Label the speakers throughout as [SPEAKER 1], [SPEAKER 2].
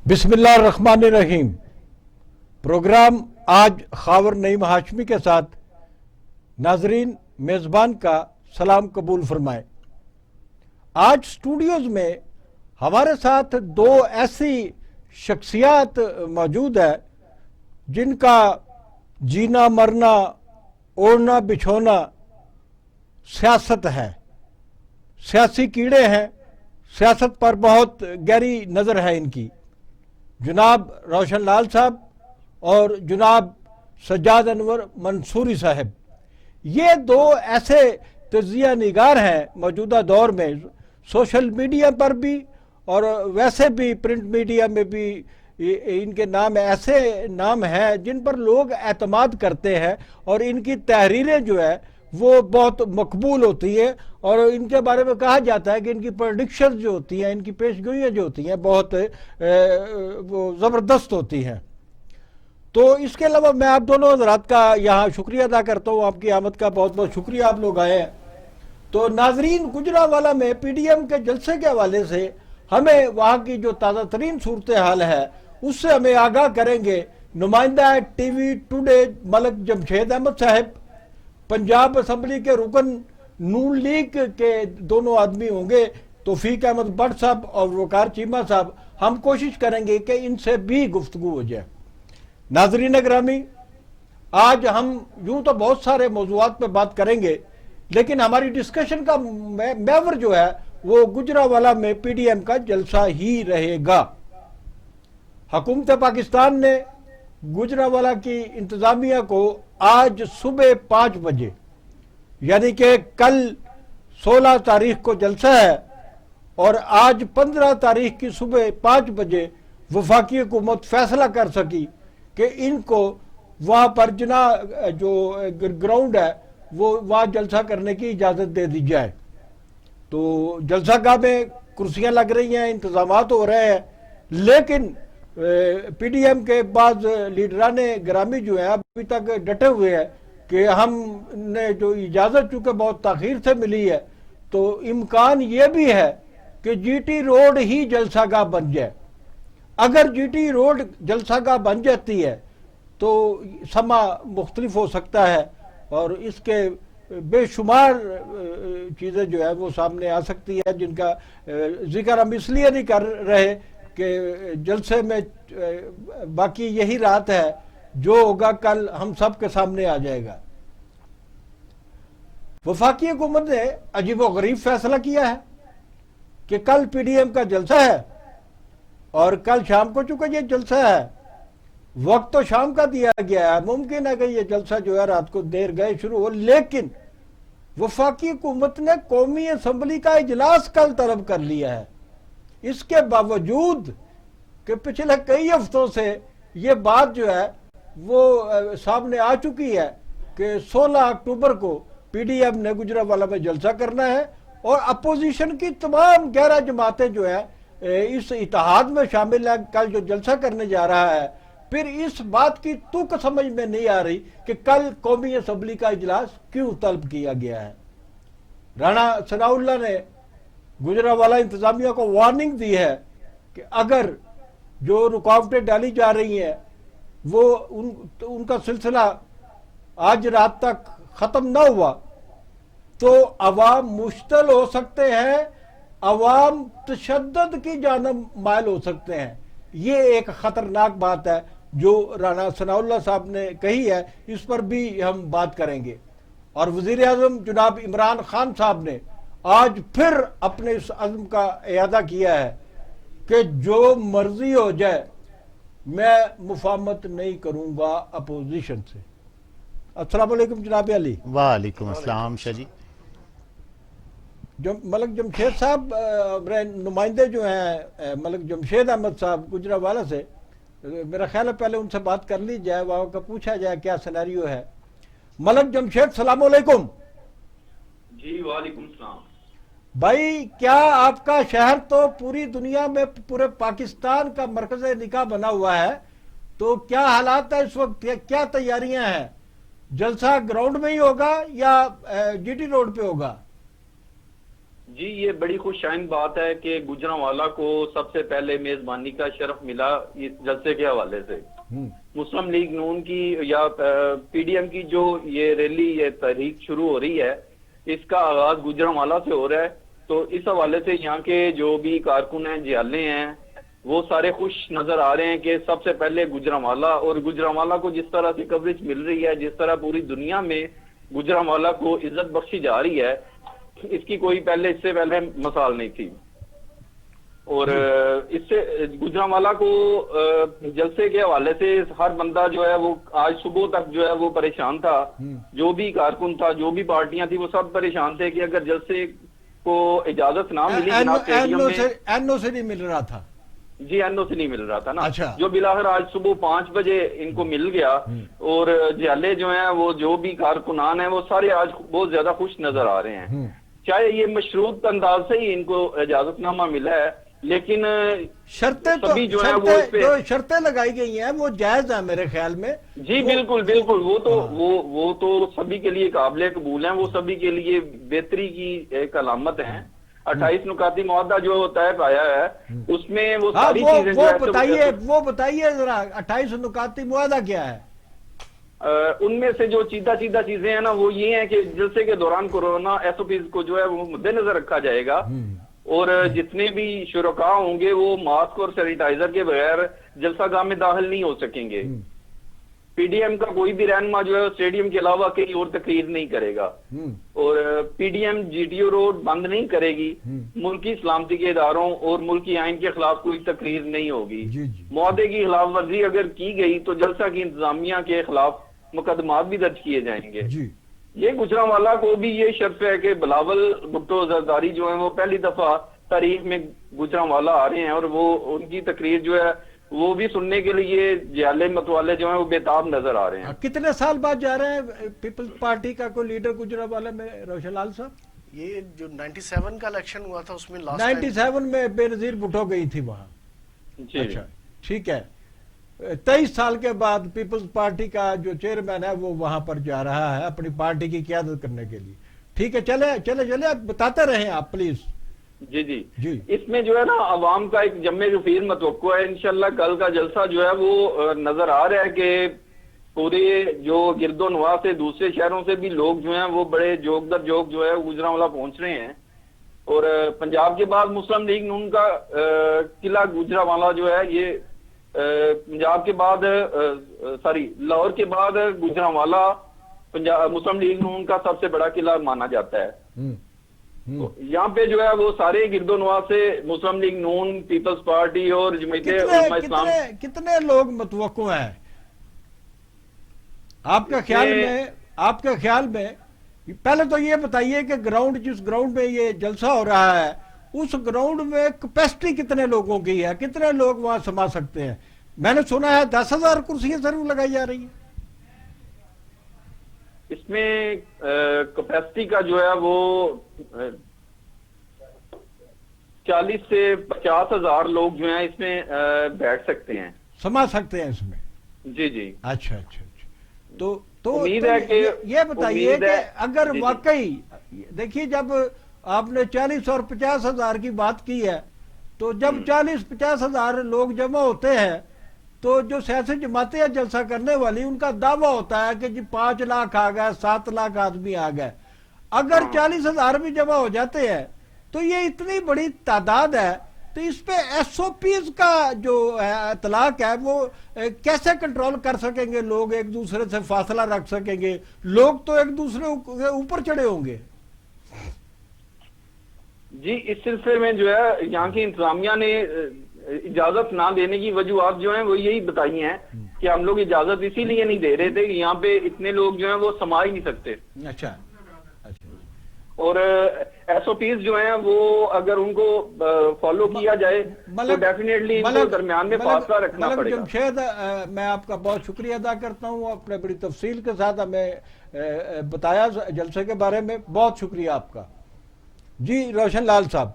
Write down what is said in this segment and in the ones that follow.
[SPEAKER 1] बिस्मिल्लाहिर्रहमानिर्रहीम। प्रोग्राम आज खावर नईम हाशमी के साथ नाजरीन मेज़बान का सलाम कबूल फरमाएं। आज स्टूडियोज़ में हमारे साथ दो ऐसी शख्सियात मौजूद है जिनका जीना मरना ओढ़ना बिछोना सियासत है, सियासी कीड़े हैं, सियासत पर बहुत गहरी नज़र है इनकी। जनाब रोशन लाल साहब और जनाब सज्जाद अनवर मंसूरी साहब, ये दो ऐसे तजिया निगार हैं मौजूदा दौर में, सोशल मीडिया पर भी और वैसे भी प्रिंट मीडिया में भी इनके नाम ऐसे नाम हैं जिन पर लोग एतमाद करते हैं और इनकी तहरीरें जो है वो बहुत मकबूल होती है और इनके बारे में कहा जाता है कि इनकी प्रेडिक्शन जो होती हैं, इनकी पेशगोइयाँ जो होती हैं बहुत वो ज़बरदस्त होती हैं। तो इसके अलावा मैं आप दोनों हज़रात का यहाँ शुक्रिया अदा करता हूँ, आपकी आमद का बहुत बहुत शुक्रिया, आप लोग आए हैं। तो नाजरीन, गुजरांवाला में पीडीएम के जलसे के हवाले से हमें वहाँ की जो ताज़ा तरीन सूरत हाल है उससे हमें आगाह करेंगे नुमाइंदा टीवी टुडे मलक जमशेद अहमद साहब। पंजाब असम्बली के रुकन नून लीग के दोनों आदमी होंगे तौफीक अहमद भट्ट साहब और वकार चीमा साहब। हम कोशिश करेंगे कि इनसे भी गुफ्तगू हो जाए। नाजरीन ग्रामी, आज हम यूं तो बहुत सारे मौज़ूआत पे बात करेंगे, लेकिन हमारी डिस्कशन का महवर जो है वो गुजरांवाला में पीडीएम का जलसा ही रहेगा। हुकूमत पाकिस्तान ने गुजरांवाला की इंतजामिया को आज सुबह 5 बजे यानी कि कल 16 तारीख को जलसा है और आज 15 तारीख की सुबह 5 बजे वफाकी हुकूमत फैसला कर सकी कि इनको वहाँ पर जना जो ग्राउंड है वो वहाँ जलसा करने की इजाज़त दे दी जाए। तो जलसागाह में कुर्सियाँ लग रही हैं, इंतजामात हो रहे हैं, लेकिन पीडीएम के बाद लीडरान ग्रामी जो है अभी तक डटे हुए हैं कि हमने जो इजाज़त चूँकि बहुत ताख़ीर से मिली है तो इम्कान ये भी है कि जीटी रोड ही जलसागाह बन जाए। अगर जीटी रोड जलसागाह बन जाती है तो समा मुख्तलिफ हो सकता है और इसके बेशुमार चीज़ें जो है वो सामने आ सकती है जिनका जिक्र हम इसलिए नहीं कर रहे कि जलसे में बाकी यही रात है, जो होगा कल हम सब के सामने आ जाएगा। वफाकी हुकूमत ने अजीब व गरीब फैसला किया है कि कल पीडीएम का जलसा है और कल शाम को चूंकि ये जलसा है, वक्त तो शाम का दिया गया है, मुमकिन है कि ये जलसा जो है रात को देर गए शुरू हो, लेकिन वफाकी हुकूमत ने कौमी असम्बली का इजलास कल तलब कर लिया है। इसके बावजूद कि पिछले कई हफ्तों से ये बात जो है वो सामने आ चुकी है कि 16 अक्टूबर को पीडीएम ने गुजरांवाला में जलसा करना है और अपोजिशन की तमाम 11 जमातें जो है इस इत्तेहाद में शामिल है, कल जो जलसा करने जा रहा है। फिर इस बात की तुक समझ में नहीं आ रही कि कल कौमी असम्बली का इजलास क्यों तलब किया गया है। राणा सनाउल्लाह ने गुजरांवाला इंतजामिया को वार्निंग दी है कि अगर जो रुकावटें डाली जा रही हैं वो उनका सिलसिला आज रात तक ख़त्म ना हुआ तो अवाम मुश्तल हो सकते हैं, अवाम तशद्दुद की जानब मायल हो सकते हैं। ये एक ख़तरनाक बात है जो राणा सनाउल्लाह साहब ने कही है, इस पर भी हम बात करेंगे। और वज़ीर आज़म जनाब इमरान खान साहब ने आज फिर अपने इस अज़्म का इयादा किया है कि जो मर्जी हो जाए मैं मुफाहमत नहीं करूंगा अपोजिशन से। अस्सलाम वालेकुम जनाब अली।
[SPEAKER 2] वालेकुम अस्सलाम शाह जी।
[SPEAKER 1] मलक जमशेद साहब नुमाइंदे जो हैं मलक जमशेद अहमद साहब गुजरांवाला से, मेरा ख्याल है पहले उनसे बात कर ली जाए, वहाँ का पूछा जाए क्या सिनेरियो है। मलक जमशेद सलाम वालेकुम।
[SPEAKER 3] जी वालेकुम सलाम।
[SPEAKER 1] भाई, क्या आपका शहर तो पूरी दुनिया में पूरे पाकिस्तान का मरकज निकाह बना हुआ है, तो क्या हालात है इस वक्त, क्या तैयारियां हैं? जलसा ग्राउंड में ही होगा या जीटी रोड पे होगा?
[SPEAKER 3] جی یہ بڑی خوش آئند بات ہے کہ گوجرانوالا کو سب سے پہلے میزبانی کا شرف ملا اس جلسے کے حوالے سے. مسلم لیگ نون کی یا پی ڈی ایم کی جو یہ ریلی یہ تحریک شروع ہو رہی ہے اس کا آغاز گوجرانوالا سے ہو رہا ہے. تو اس حوالے سے یہاں کے جو بھی کارکن ہیں جیالے ہیں وہ سارے خوش نظر آ رہے ہیں کہ سب سے پہلے گوجرانوالا، اور گوجرانوالا کو جس طرح سے کوریج مل رہی ہے، جس طرح پوری دنیا میں گوجرانوالا کو عزت بخشی جا رہی ہے، اس کی کوئی اس سے پہلے مثال نہیں تھی. اور اس سے گوجرانوالا کو جلسے کے حوالے سے ہر بندہ جو ہے وہ آج صبح تک جو ہے وہ پریشان تھا. جو بھی کارکن تھا، جو بھی پارٹیاں تھی، وہ سب پریشان تھے کہ اگر جلسے کو اجازت نہ ملی جناب اسٹیڈیم میں.
[SPEAKER 1] این او سے نہیں مل رہا تھا.
[SPEAKER 3] جی این او سے نہیں مل رہا تھا نا.
[SPEAKER 1] اچھا.
[SPEAKER 3] جو بلاخر آج صبح 5 بجے ان کو مل گیا، اور جیالے جو ہیں وہ جو بھی کارکنان ہیں وہ سارے آج بہت زیادہ خوش نظر آ رہے ہیں. چاہے یہ مشروط انداز سے ہی ان کو اجازت نامہ ملا ہے، لیکن
[SPEAKER 1] شرطیں جو شرطیں لگائی گئی ہیں وہ جائز ہیں میرے خیال میں.
[SPEAKER 3] جی بالکل بالکل، وہ تو سبھی کے لیے قابل قبول ہیں، وہ سبھی کے لیے بہتری کی ایک علامت ہیں. 28 نکاتی معاہدہ جو طے پایا ہے اس میں وہ ساری چیزیں
[SPEAKER 1] وہ بتائیے ذرا 28 نکاتی معاہدہ کیا ہے؟
[SPEAKER 3] ان میں سے جو سیدھا چیزیں ہیں نا وہ یہ ہیں کہ جلسے کے دوران کورونا ایس او پیز کو جو ہے وہ مد نظر رکھا جائے گا، اور جتنے بھی شرکاء ہوں گے وہ ماسک اور سینیٹائزر کے بغیر جلسہ گاہ میں داخل نہیں ہو سکیں گے. پی ڈی ایم کا کوئی بھی رہنما جو ہے اسٹیڈیم کے علاوہ کہیں اور تقریر نہیں کرے گا، اور P D M G T او روڈ بند نہیں کرے گی. ملکی سلامتی کے اداروں اور ملکی آئین کے خلاف کوئی تقریر نہیں ہوگی. معاہدے کی خلاف ورزی اگر کی گئی تو جلسہ کی انتظامیہ کے خلاف مقدمات بھی درج کیے جائیں گے. یہ گوجرانوالا کو بھی یہ شرف ہے کہ بلاول بھٹو زرداری جو ہیں وہ پہلی دفعہ تاریخ میں گوجرانوالا آ رہے ہیں، اور وہ ان کی تقریر جو ہے وہ بھی سننے کے لیے جیالے متوالے جو ہیں وہ بےتاب نظر آ رہے ہیں.
[SPEAKER 1] کتنے سال بعد جا رہے ہیں پیپلز پارٹی کا کوئی لیڈر گوجرانوالا میں روشن لال صاحب؟
[SPEAKER 4] یہ جو 97 کا الیکشن ہوا تھا اس میں
[SPEAKER 1] 97 میں بے نظیر بھٹو گئی تھی وہاں. اچھا ٹھیک ہے. 23 سال کے بعد پیپلز پارٹی کا جو چیئرمین ہے وہ وہاں پر جا رہا ہے اپنی پارٹی کی قیادت کرنے کے لیے. ٹھیک ہے، چلے بتاتے رہیں آپ پلیز.
[SPEAKER 3] جی اس میں جو ہے نا عوام کا ایک جمع غفیر متوقع ہے. انشاءاللہ کل کا جلسہ جو ہے وہ نظر آ رہا ہے کہ پورے جو گرد و نواح سے دوسرے شہروں سے بھی لوگ جو ہیں وہ بڑے جوگ در جوگ جو ہے گوجرانوالا پہنچ رہے ہیں. اور پنجاب کے بعد مسلم لیگ نون کا قلعہ گوجرانوالا جو ہے یہ پنجاب کے بعد لاہور کے بعد گوجرانوالا مسلم لیگ نون کا سب سے بڑا قلعہ مانا جاتا ہے. یہاں پہ جو ہے وہ سارے گرد و نواح سے مسلم لیگ نون، پیپلز پارٹی اور جمعیت علماء اسلام.
[SPEAKER 1] کتنے لوگ متوقع ہیں آپ کے خیال میں؟ پہلے تو یہ بتائیے کہ جس گراؤنڈ میں یہ جلسہ ہو رہا ہے اس گراؤنڈ میں کیپیسٹی کتنے لوگوں کی ہے؟ کتنے لوگ وہاں سما سکتے ہیں؟ میں نے سنا ہے 10,000 کرسیاں ضرور لگائی جا رہی ہیں.
[SPEAKER 3] اس میں کیپیسٹی کا جو ہے وہ 40 سے 50,000 لوگ جو ہیں اس میں بیٹھ سکتے ہیں،
[SPEAKER 1] سما سکتے ہیں اس میں.
[SPEAKER 3] جی
[SPEAKER 1] اچھا. تو یہ بتائیے کہ اگر واقعی دیکھیے جب آپ نے 40 اور 50,000 کی بات کی ہے تو جب 40-50,000 لوگ جمع ہوتے ہیں تو جو سیاسی جماعتیں جلسہ کرنے والی ان کا دعویٰ ہوتا ہے کہ جی 5 لاکھ آ گئے، 7 لاکھ آدمی آ گئے. اگر 40,000 بھی جمع ہو جاتے ہیں تو یہ اتنی بڑی تعداد ہے، تو اس پہ ایس او پیز کا جو اطلاق ہے وہ کیسے کنٹرول کر سکیں گے؟ لوگ ایک دوسرے سے فاصلہ رکھ سکیں گے؟ لوگ تو ایک دوسرے کے اوپر چڑھے ہوں گے.
[SPEAKER 3] جی اس سلسلے میں جو ہے یہاں کی انتظامیہ نے اجازت نہ دینے کی وجوہات جو ہیں وہ یہی بتائی ہیں کہ ہم لوگ اجازت اسی لیے نہیں دے رہے تھے کہ یہاں پہ اتنے لوگ جو ہیں وہ سما ہی نہیں سکتے.
[SPEAKER 1] اچھا.
[SPEAKER 3] اور ایس او پیز جو ہیں وہ اگر ان کو فالو کیا جائے تو ڈیفینیٹلی ان کو درمیان میں فاصلہ رکھنا پڑے گا.
[SPEAKER 1] جمشید میں آپ کا بہت شکریہ ادا کرتا ہوں، آپ نے بڑی تفصیل کے ساتھ ہمیں بتایا جلسے کے بارے میں. بہت شکریہ آپ کا. جی روشن لال صاحب،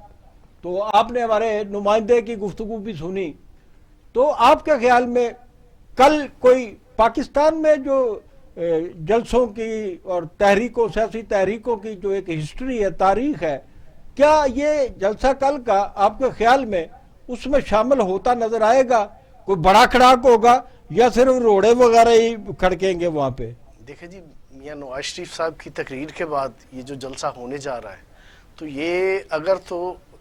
[SPEAKER 1] تو آپ نے ہمارے نمائندے کی گفتگو بھی سنی، تو آپ کے خیال میں کل کوئی پاکستان میں جو جلسوں کی اور تحریکوں، سیاسی تحریکوں کی جو ایک ہسٹری ہے، تاریخ ہے، کیا یہ جلسہ کل کا آپ کے خیال میں اس میں شامل ہوتا نظر آئے گا؟ کوئی بڑا کھڑاک ہوگا یا صرف روڑے وغیرہ ہی کھڑکیں گے وہاں پہ؟
[SPEAKER 4] دیکھیں جی، میاں نواز شریف صاحب کی تقریر کے بعد یہ جو جلسہ ہونے جا رہا ہے، تو یہ اگر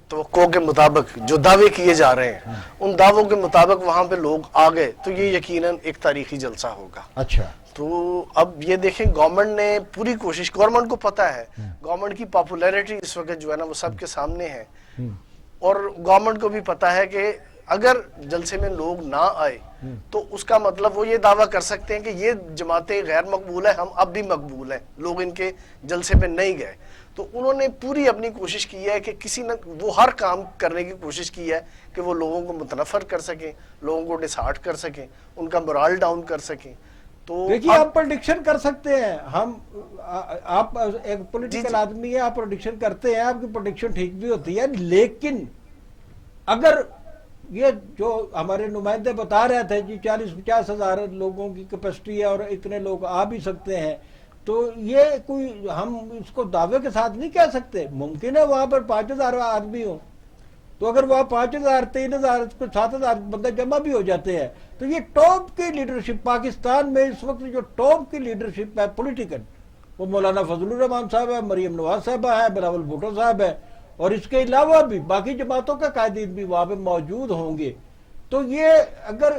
[SPEAKER 4] توقع کے مطابق جو دعوے کیے جا رہے ہیں ان دعووں کے مطابق وہاں پہ لوگ آ گئے تو یہ یقیناً ایک تاریخی جلسہ ہوگا۔
[SPEAKER 1] اچھا،
[SPEAKER 4] تو اب یہ دیکھیں، گورنمنٹ نے پوری کوشش، گورنمنٹ کو پتہ ہے گورنمنٹ کی پاپولیرٹی اس وقت جو ہے نا وہ سب کے سامنے ہے، اور گورنمنٹ کو بھی پتہ ہے کہ اگر جلسے میں لوگ نہ آئے تو اس کا مطلب وہ یہ دعویٰ کر سکتے ہیں کہ یہ جماعتیں غیر مقبول ہیں، ہم اب بھی مقبول ہیں، لوگ ان کے جلسے میں نہیں گئے۔ تو انہوں نے پوری اپنی کوشش کی ہے کہ کسی نہ وہ ہر کام کرنے کی کوشش کی ہے کہ وہ لوگوں کو متنفر کر سکیں، لوگوں کو ڈسہارٹ کر سکیں، ان کا morale ڈاؤن کر سکیں۔ تو
[SPEAKER 1] دیکھیے آپ پریڈکشن کر سکتے ہیں، آپ ایک پولیٹیکل آدمی ہیں، آپ پریڈکشن کرتے ہیں، آپ کی پریڈکشن ٹھیک بھی ہوتی ہے، لیکن اگر یہ جو ہمارے نمائندے بتا رہے تھے جی 40-50 ہزار لوگوں کی کیپیسٹی ہے اور اتنے لوگ آ بھی سکتے ہیں، تو یہ کوئی ہم اس کو دعوے کے ساتھ نہیں کہہ سکتے۔ ممکن ہے وہاں پر 5000 آدمی ہوں، تو اگر وہاں 5000 3000 7000 بندے جمع بھی ہو جاتے ہیں تو یہ ٹاپ کی لیڈرشپ پاکستان میں اس وقت جو ٹاپ کی لیڈرشپ ہے پولیٹیکل، وہ مولانا فضل الرحمان صاحب ہے، مریم نواز صاحبہ ہے، بلاول بھٹو صاحب ہے، اور اس کے علاوہ بھی باقی جماعتوں کے قائدین بھی وہاں پہ موجود ہوں گے۔ تو یہ اگر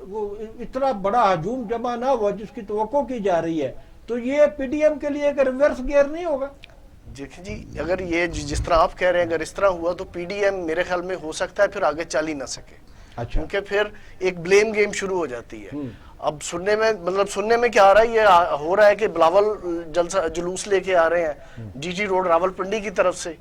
[SPEAKER 1] وہ اتنا بڑا ہجوم جمع نہ ہوا جس کی توقع کی جا رہی ہے تو یہ پی ڈی ایم کے لیے ایک ریورس گیئر نہیں ہوگا؟
[SPEAKER 4] دیکھیں جی، اگر یہ جس طرح آپ کہہ رہے ہیں اگر اس طرح ہوا تو پی ڈی ایم میرے خیال میں ہو سکتا ہے پھر آگے چل ہی نہ سکے، کیونکہ پھر ایک بلیم گیم شروع ہو جاتی ہے۔ اب سننے میں کیا آ رہا ہے، یہ ہو رہا ہے کہ بلاول جلوس لے کے آ رہے ہیں G T road Rawalpindi کی طرف سے،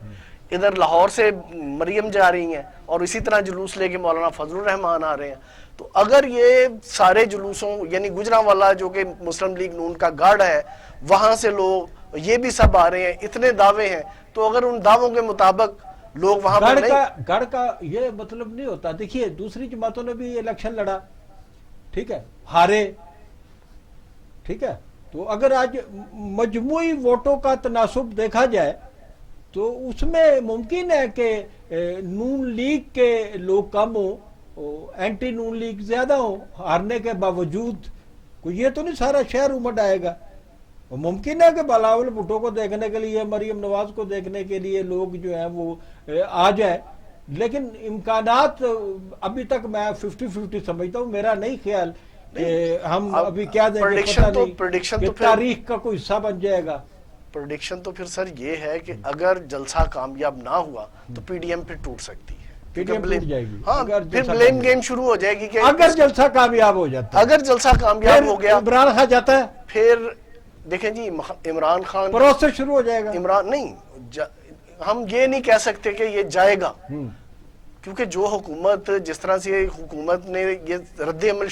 [SPEAKER 4] ادھر لاہور سے مریم جا رہی ہیں، اور اسی طرح جلوس لے کے مولانا فضل الرحمان آ رہے ہیں۔ تو اگر یہ سارے جلوسوں یعنی گجرانوالہ جو کہ مسلم لیگ نون کا گارڈ ہے وہاں سے لوگ یہ بھی سب آ رہے ہیں، اتنے دعوے ہیں، تو اگر ان دعووں کے مطابق لوگ وہاں پر نہیں،
[SPEAKER 1] گڑھ کا یہ مطلب نہیں ہوتا۔ دیکھیے دوسری جماعتوں نے بھی الیکشن لڑا، ٹھیک ہے، ہارے، ٹھیک ہے، تو اگر آج مجموعی ووٹوں کا تناسب دیکھا جائے تو اس میں ممکن ہے کہ نون لیگ کے لوگ کم ہوں، اینٹی نون لیگ زیادہ ہوں، ہارنے کے باوجود۔ کوئی یہ تو نہیں سارا شہر امڈ آئے گا، ممکن ہے کہ بلاول بھٹو کو دیکھنے کے لیے، مریم نواز کو دیکھنے کے لیے لوگ جو ہیں وہ آ جائے، لیکن امکانات ابھی تک میں 50-50 سمجھتا ہوں، میرا نہیں خیال کہ ہم ابھی کیا دیں گے، پتہ نہیں کہ تاریخ کا کوئی حصہ بن جائے گا۔
[SPEAKER 4] پریڈکشن تو پھر سر یہ ہے کہ اگر جلسہ کامیاب نہ ہوا تو پی ڈی ایم پھر ٹوٹ سکتی ہے،
[SPEAKER 1] پی ڈی ایم ٹوٹ جائے گی،
[SPEAKER 4] ہاں پھر بلیم گیم شروع ہو جائے گی کہ
[SPEAKER 1] اگر جلسہ کامیاب ہو جاتا ہے،
[SPEAKER 4] اگر جلسہ کامیاب ہو گیا
[SPEAKER 1] عمران خان جاتا ہے،
[SPEAKER 4] پھر دیکھیں جی عمران خان
[SPEAKER 1] پروسیس شروع ہو جائے گا۔
[SPEAKER 4] عمران نہیں، ہم یہ نہیں کہہ سکتے کہ یہ جائے گا، کیونکہ جو حکومت جس طرح سے حکومت نے یہ رد عمل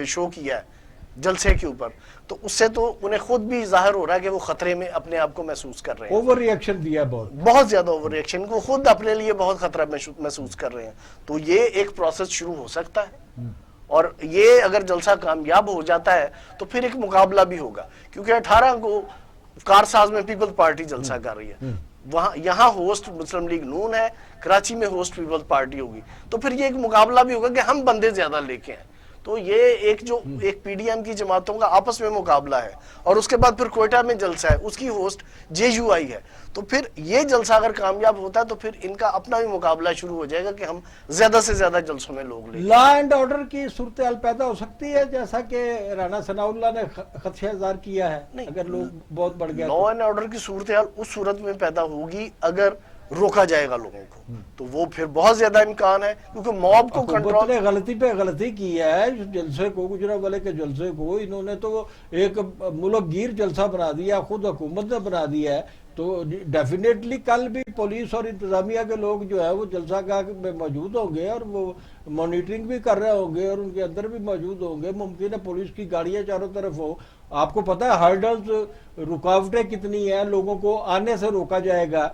[SPEAKER 4] شو کیا ہے جلسے کے اوپر، تو اس سے تو انہیں خود بھی ظاہر ہو رہا ہے کہ وہ خطرے میں اپنے آپ کو محسوس کر رہے ہیں،
[SPEAKER 1] اوور ری ایکشن دیا
[SPEAKER 4] بہت زیادہ اوور ری ایکشن کو خود اپنے لیے بہت خطرہ محسوس کر رہے ہیں۔ تو یہ ایک پروسیس شروع ہو سکتا ہے، اور یہ اگر جلسہ کامیاب ہو جاتا ہے تو پھر ایک مقابلہ بھی ہوگا، کیونکہ 18 کو کارساز میں پیپل پارٹی جلسہ کر رہی ہے، وہاں یہاں ہوسٹ مسلم لیگ نون ہے، کراچی میں ہوسٹ پیپل پارٹی ہوگی، تو پھر یہ ایک مقابلہ بھی ہوگا کہ ہم بندے زیادہ لے کے ہیں۔ تو یہ ایک پی ڈی ایم کی جماعتوں کا آپس میں مقابلہ ہے، اور اس کے بعد پھر کوئٹہ میں جلسہ ہے، اس کی ہوسٹ جے یو آئی ہے۔ تو پھر یہ جلسہ اگر کامیاب ہوتا ہے تو پھر ان کا اپنا بھی مقابلہ شروع ہو جائے گا کہ ہم زیادہ سے زیادہ جلسوں میں لوگ لیں۔
[SPEAKER 1] لا اینڈ آرڈر کی صورتحال پیدا ہو سکتی ہے جیسا کہ رانا ثناء اللہ نے خدشہ اظہار کیا ہے، اگر لوگ بہت بڑھ گیا۔
[SPEAKER 4] لا اینڈ آرڈر کی صورتحال اس صورت میں پیدا ہوگی اگر روکا جائے گا لوگوں کو، تو وہ پھر بہت زیادہ امکان ہے، کیونکہ موب کو
[SPEAKER 1] حکومت نے غلطی پہ غلطی کی ہے، جلسے کو گجرانوالے کے جلسے کو انہوں نے تو ایک ملک گیر جلسہ بنا دیا، خود حکومت نے بنا دیا ہے، تو ڈیفینیٹلی کل بھی پولیس اور انتظامیہ کے لوگ جو ہے وہ جلسہ گاہ میں موجود ہوں گے اور وہ مانیٹرنگ بھی کر رہے ہوں گے اور ان کے اندر بھی موجود ہوں گے۔ ممکن ہے پولیس کی گاڑیاں چاروں طرف ہو، آپ کو پتہ ہے ہرڈلز، رکاوٹیں کتنی ہیں، لوگوں کو آنے سے روکا جائے گا۔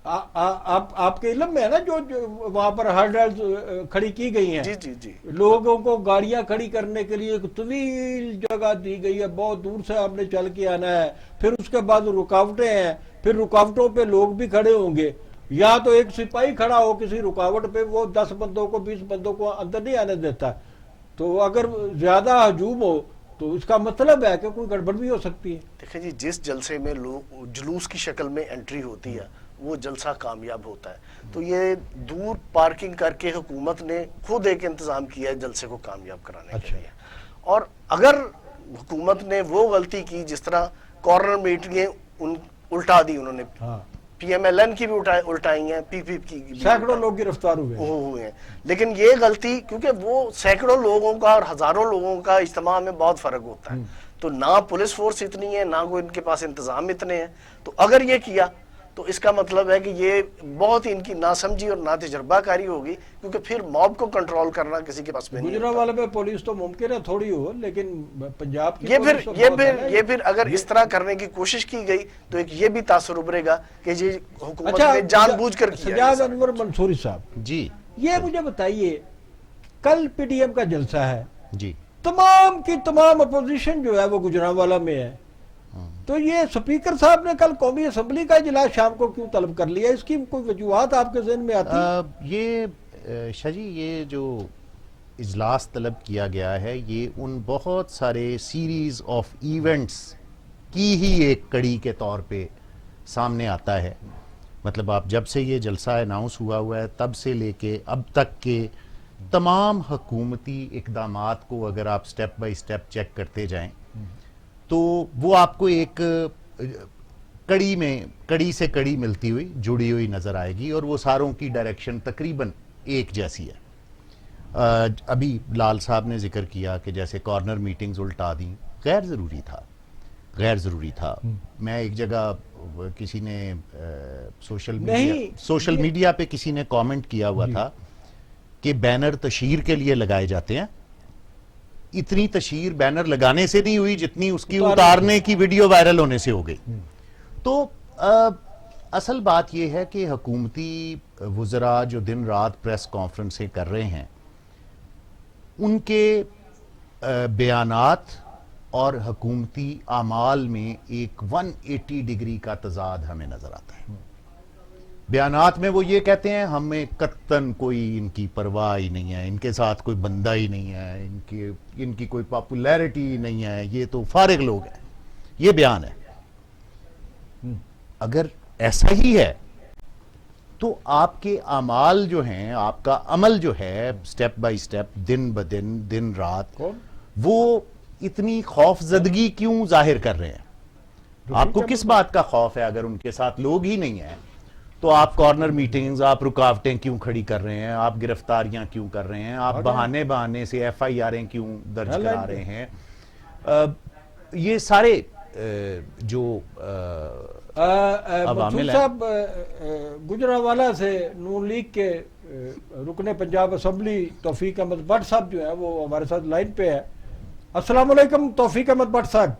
[SPEAKER 1] آپ کے علم میں ہے نا جو وہاں پر ہرڈلز کھڑی کی گئی ہیں،
[SPEAKER 4] جی
[SPEAKER 1] لوگوں کو گاڑیاں کھڑی کرنے کے لیے ایک طویل جگہ دی گئی ہے، بہت دور سے آپ نے چل کے آنا ہے، پھر اس کے بعد رکاوٹیں ہیں، پھر رکاوٹوں پہ لوگ بھی کھڑے ہوں گے۔ या तो एक सिपाही खड़ा हो किसी रुकावट पे, वो 10 बंदों को 20 बंदों को अंदर नहीं आने देता। तो अगर ज्यादा हजूम हो तो इसका मतलब है कि कोई गड़बड़ भी हो सकती है।
[SPEAKER 4] देखिए जी, जिस जलसे में लोग जुलूस की शक्ल में एंट्री होती है वो जलसा कामयाब होता है। तो ये दूर पार्किंग करके हुकूमत ने खुद एक इंतजाम किया है जलसे को कामयाब कराने के लिए। और अगर हुकूमत ने वो गलती की जिस तरह कॉर्नर मीटिंगें उल्टा दी उन्होंने, PMLN की भी उल्टाई हैं, PP की भी
[SPEAKER 1] सैकड़ों लोग गिरफ्तार हुए
[SPEAKER 4] हैं। लेकिन ये गलती, क्योंकि वो सैकड़ों लोगों का और हजारों लोगों का इज्तिमा में बहुत फर्क होता है, तो ना पुलिस फोर्स इतनी है, ना कोई इनके पास इंतजाम इतने हैं। तो अगर ये किया तो इसका मतलब है कि ये बहुत ही इनकी नासमझी और ना तजर्बाकारी होगी, क्योंकि फिर मॉब को कंट्रोल करना किसी के पास में नहीं होता।
[SPEAKER 1] गुजरांवाला में पुलिस तो मुमकिन है थोड़ी हो, लेकिन पंजाब की
[SPEAKER 4] ये फिर अगर इस तरह करने की कोशिश की गई तो एक ये भी तासुर उभरेगा कि ये हुकूमत ने जानबूझकर किया।
[SPEAKER 1] सजाद अनवर मंसूरी साहब
[SPEAKER 2] जी,
[SPEAKER 1] ये मुझे बताइए, कल PDM का जलसा है
[SPEAKER 2] जी,
[SPEAKER 1] तमाम की तमाम अपोजिशन जो है वो गुजरांवाला में है, तो ये स्पीकर साहब ने कल कौमी असम्बली का इजलास शाम को क्यों तलब कर लिया? इसकी कोई वजूहात आपके ज़हन में आती है?
[SPEAKER 2] ये शाहजी, ये जो इजलास तलब किया गया है ये उन बहुत सारे सीरीज ऑफ इवेंट्स की ही एक कड़ी के तौर पे सामने आता है। मतलब आप जब से ये जलसा अनाउंस हुआ है तब से लेके अब तक के तमाम हुकूमती इक़दामात को अगर आप स्टेप बाय स्टेप चेक करते जाएं तो वो आपको एक कड़ी से कड़ी मिलती हुई, जुड़ी हुई नज़र आएगी, और वो सारों की डायरेक्शन तकरीबन एक जैसी है। अभी लाल साहब ने जिक्र किया कि जैसे कॉर्नर मीटिंग्स उल्टा दी, गैर ज़रूरी था। मैं एक जगह किसी ने सोशल मीडिया पे किसी ने कमेंट किया हुआ था कि बैनर तशहीर के लिए लगाए जाते हैं। इतनी तशहीर बैनर लगाने से नहीं हुई जितनी उसकी उतारने की वीडियो वायरल होने से हो गई। तो असल बात यह है कि हुकूमती वुज़रा जो दिन रात प्रेस कॉन्फ्रेंसें कर रहे हैं, उनके बयानात और हुकूमती आमाल में एक 180 डिग्री का तजाद हमें नजर आता है। बयानात में वो ये कहते हैं हमें कत्तन कोई इनकी परवाह ही नहीं है, इनके साथ कोई बंदा ही नहीं है, इनकी कोई पॉपुलैरिटी ही नहीं है, ये तो फारिग लोग हैं, ये बयान है। अगर ऐसा ही है तो आपके अमाल जो हैं, आपका अमल जो है स्टेप बाय स्टेप, दिन ब दिन, दिन रात, वो इतनी खौफजदगी क्यों जाहिर कर रहे हैं? आपको किस बात का खौफ है? अगर उनके साथ लोग ही नहीं है तो आप कॉर्नर मीटिंग्स, आप रुकावटें क्यों खड़ी कर रहे हैं? आप गिरफ्तारियां क्यों कर रहे हैं? आप बहाने से FIR क्यों दर्ज करा रहे हैं? ये सारे जो अवामिल
[SPEAKER 1] साहब, गुजरांवाला से नून लीग के रुकने पंजाब असम्बली तौफीक अहमद भट्ट साहब जो है वो हमारे साथ लाइन पे है। अस्सलाम वालेकुम तौफीक अहमद भट्ट साहब।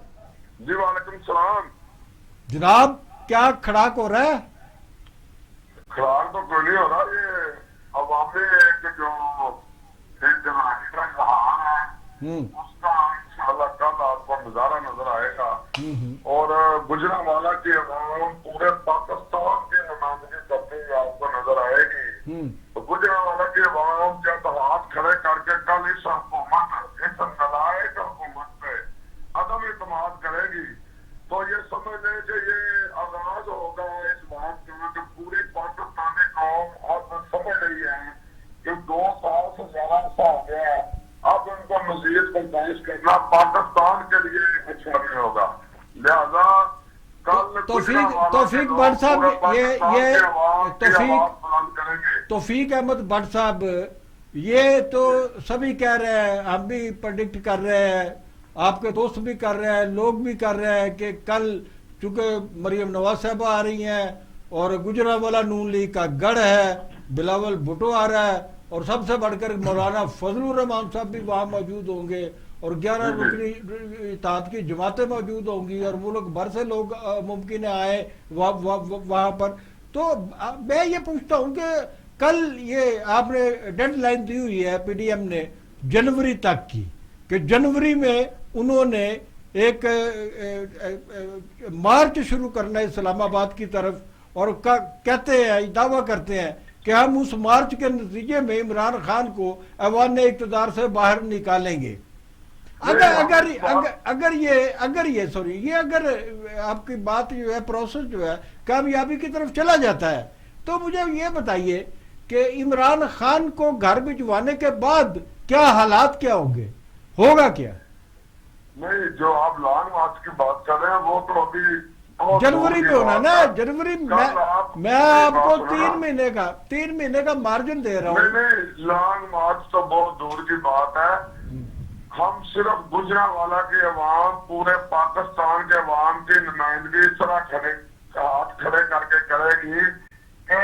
[SPEAKER 5] जी वालेकुम सलाम
[SPEAKER 1] जनाब, क्या खड़ाक हो रहा है?
[SPEAKER 5] खराब तो कोई नहीं हो रहा, ये अवामी एक जो एक जनानी का जहान है उसका इंशाल्लाह कल आपको नजारा नजर आएगा। और गुजरांवाला की अवाम पूरे पाकिस्तान की नुमाइंदगी करती हुई आपको नजर आएगी। तो गुजरांवाला की अवाम जब हाथ खड़े करके कल इस हुकूमत, इस नालायक हुकूमत पे अदम इत्मीनान करेगी तो ये समझ लें कि ये आगाज होगा इस बात का कि पूरी पाकिस्तानी कौम अब समझ रही है कि 2 साल से ज्यादा ऐसा हो गया, अब उनको मजीद बर्दाश्त करना पाकिस्तान के लिए अच्छा नहीं होगा। लिहाजा कल
[SPEAKER 1] तौफीक भट्ट साहब, तौफीक अहमद भट्ट साहब, ये तो सभी कह रहे हैं, हम भी प्रेडिक्ट कर रहे हैं, आपके दोस्त भी कर रहे हैं, लोग भी कर रहे हैं कि कल चूंकि मरियम नवाज साहब आ रही हैं और गुजरांवाला नून लीग का गढ़ है, बिलावल भुट्टो आ रहा है और सबसे बढ़कर मौलाना फजलुर रहमान साहब भी वहाँ मौजूद होंगे और 11 रुकनी इत्तेहाद की जमातें मौजूद होंगी और वो लोग भर से लोग मुमकिन है आए वहाँ पर। तो मैं ये पूछता हूँ कि कल ये आपने डेडलाइन दी हुई है PDM ने जनवरी तक की, कि जनवरी में उन्होंने एक मार्च शुरू करना है इस्लामाबाद की तरफ اور کہتے ہیں, دعویٰ کرتے ہیں کہ ہم اس مارچ کے نتیجے میں عمران خان کو ایوان اقتدار سے باہر نکالیں گے. اگر آپ کی بات جو ہے پروسیس جو ہے کامیابی کی طرف چلا جاتا ہے, تو مجھے یہ بتائیے کہ عمران خان کو گھر بھجوانے کے بعد کیا حالات کیا ہوں گے, ہوگا کیا؟
[SPEAKER 5] نہیں, جو آپ لانگ مارچ کی بات کر رہے ہیں وہ تو ابھی
[SPEAKER 1] جنوری میں ہونا نا, جنوری میں آپ کو 3 مہینے کا مارجن دے رہا ہوں.
[SPEAKER 5] نہیں, لانگ مارچ تو بہت دور کی بات ہے. ہم صرف گجرانوالہ کی عوام, پورے پاکستان کے عوام کی نمائندگی اس طرح ہاتھ کھڑے کر کے کرے گی کہ